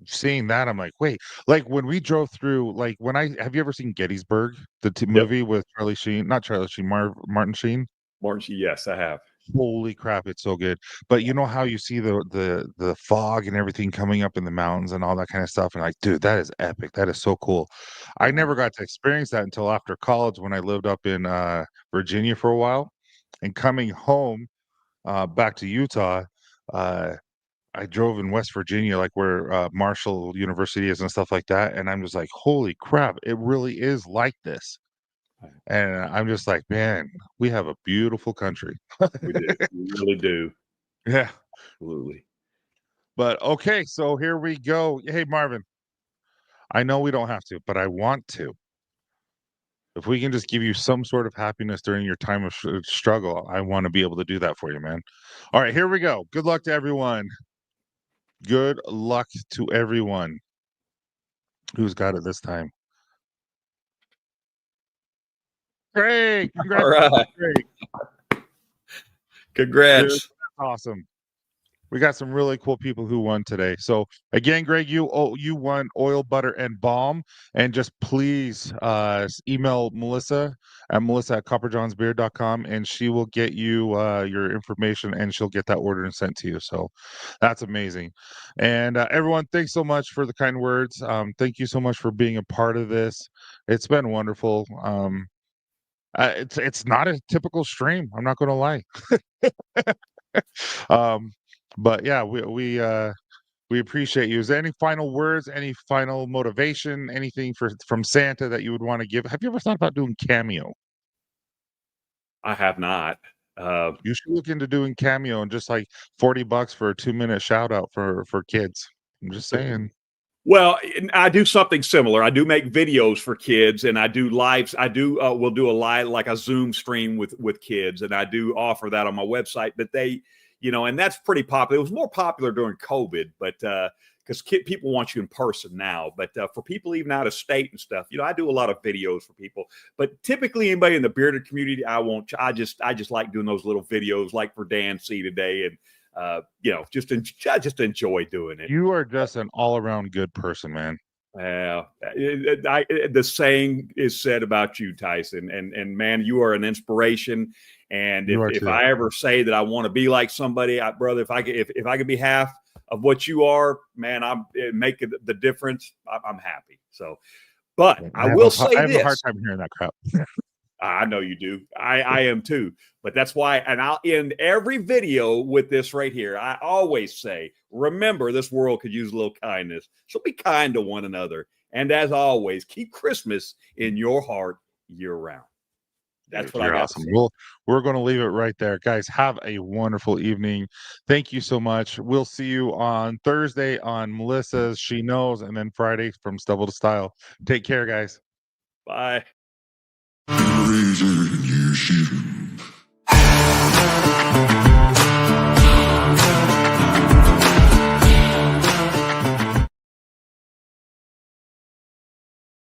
seeing that, I'm like, "Wait," like, when we drove through, like, when I have you ever seen Gettysburg, the t Yep. movie with Charlie Sheen? Not Charlie Sheen, Martin Sheen? Martin, yes, I have. Holy crap, it's so good. But you know how you see the fog and everything coming up in the mountains and all that kind of stuff, and like, dude, that is epic. That is so cool. I Uh-huh. never got to experience that until after college when I lived up in Virginia for a while. And coming home back to Utah, uh I drove in West Virginia, like where Marshall University is and stuff like that. And I'm just like, holy crap, it really is like this. And I'm just like, man, we have a beautiful country. We do. We really do. Yeah. Absolutely. But okay, so here we go. Hey, Marvin, I know we don't have to, but I want to. If we can just give you some sort of happiness during your time of struggle, I want to be able to do that for you, man. All right, here we go. Good luck to everyone. Good luck to everyone who's got it this time. Great. All right. Great. Dude, Congrats. that's awesome. We got some really cool people who won today. So again, Greg, you won oil, butter, and balm. And just please email Melissa at copperjohnsbeard.com, and she will get you your information, and she'll get that order and sent to you. So that's amazing. And everyone, thanks so much for the kind words. Thank you so much for being a part of this. It's been wonderful. It's not a typical stream. I'm not going to lie. Um, but yeah, we appreciate you. Is there any final words, any final motivation, anything from Santa that you would want to give? Have you ever thought about doing Cameo? I have not. You should look into doing Cameo and just like $40 for a 2-minute shout out for kids. I'm just saying. Well, I do something similar. I do make videos for kids, and I do lives. I do will do a live, like a Zoom stream with kids, and I do offer that on my website. But and that's pretty popular. It was more popular during COVID, but because people want you in person now. But for people even out of state and stuff, I do a lot of videos for people. But typically, anybody in the bearded community, I won't. I just like doing those little videos, like for Dan C today, and just enjoy doing it. You are just an all-around good person, man. The saying is said about you, Tyson, and man, you are an inspiration. And if I ever say that I want to be like somebody, brother, if I could be half of what you are, man, I'm making the difference. I'm happy. So, but I will say I have this. a hard time hearing that crap. I know you do. I am too. But that's why, and I'll end every video with this right here. I always say, remember, this world could use a little kindness. So be kind to one another. And as always, keep Christmas in your heart year round. That's what I got. Awesome. Well, we're going to leave it right there. Guys, have a wonderful evening. Thank you so much. We'll see you on Thursday on Melissa's She Knows, and then Friday from Stubble to Style. Take care, guys. Bye. Razor and you shoot.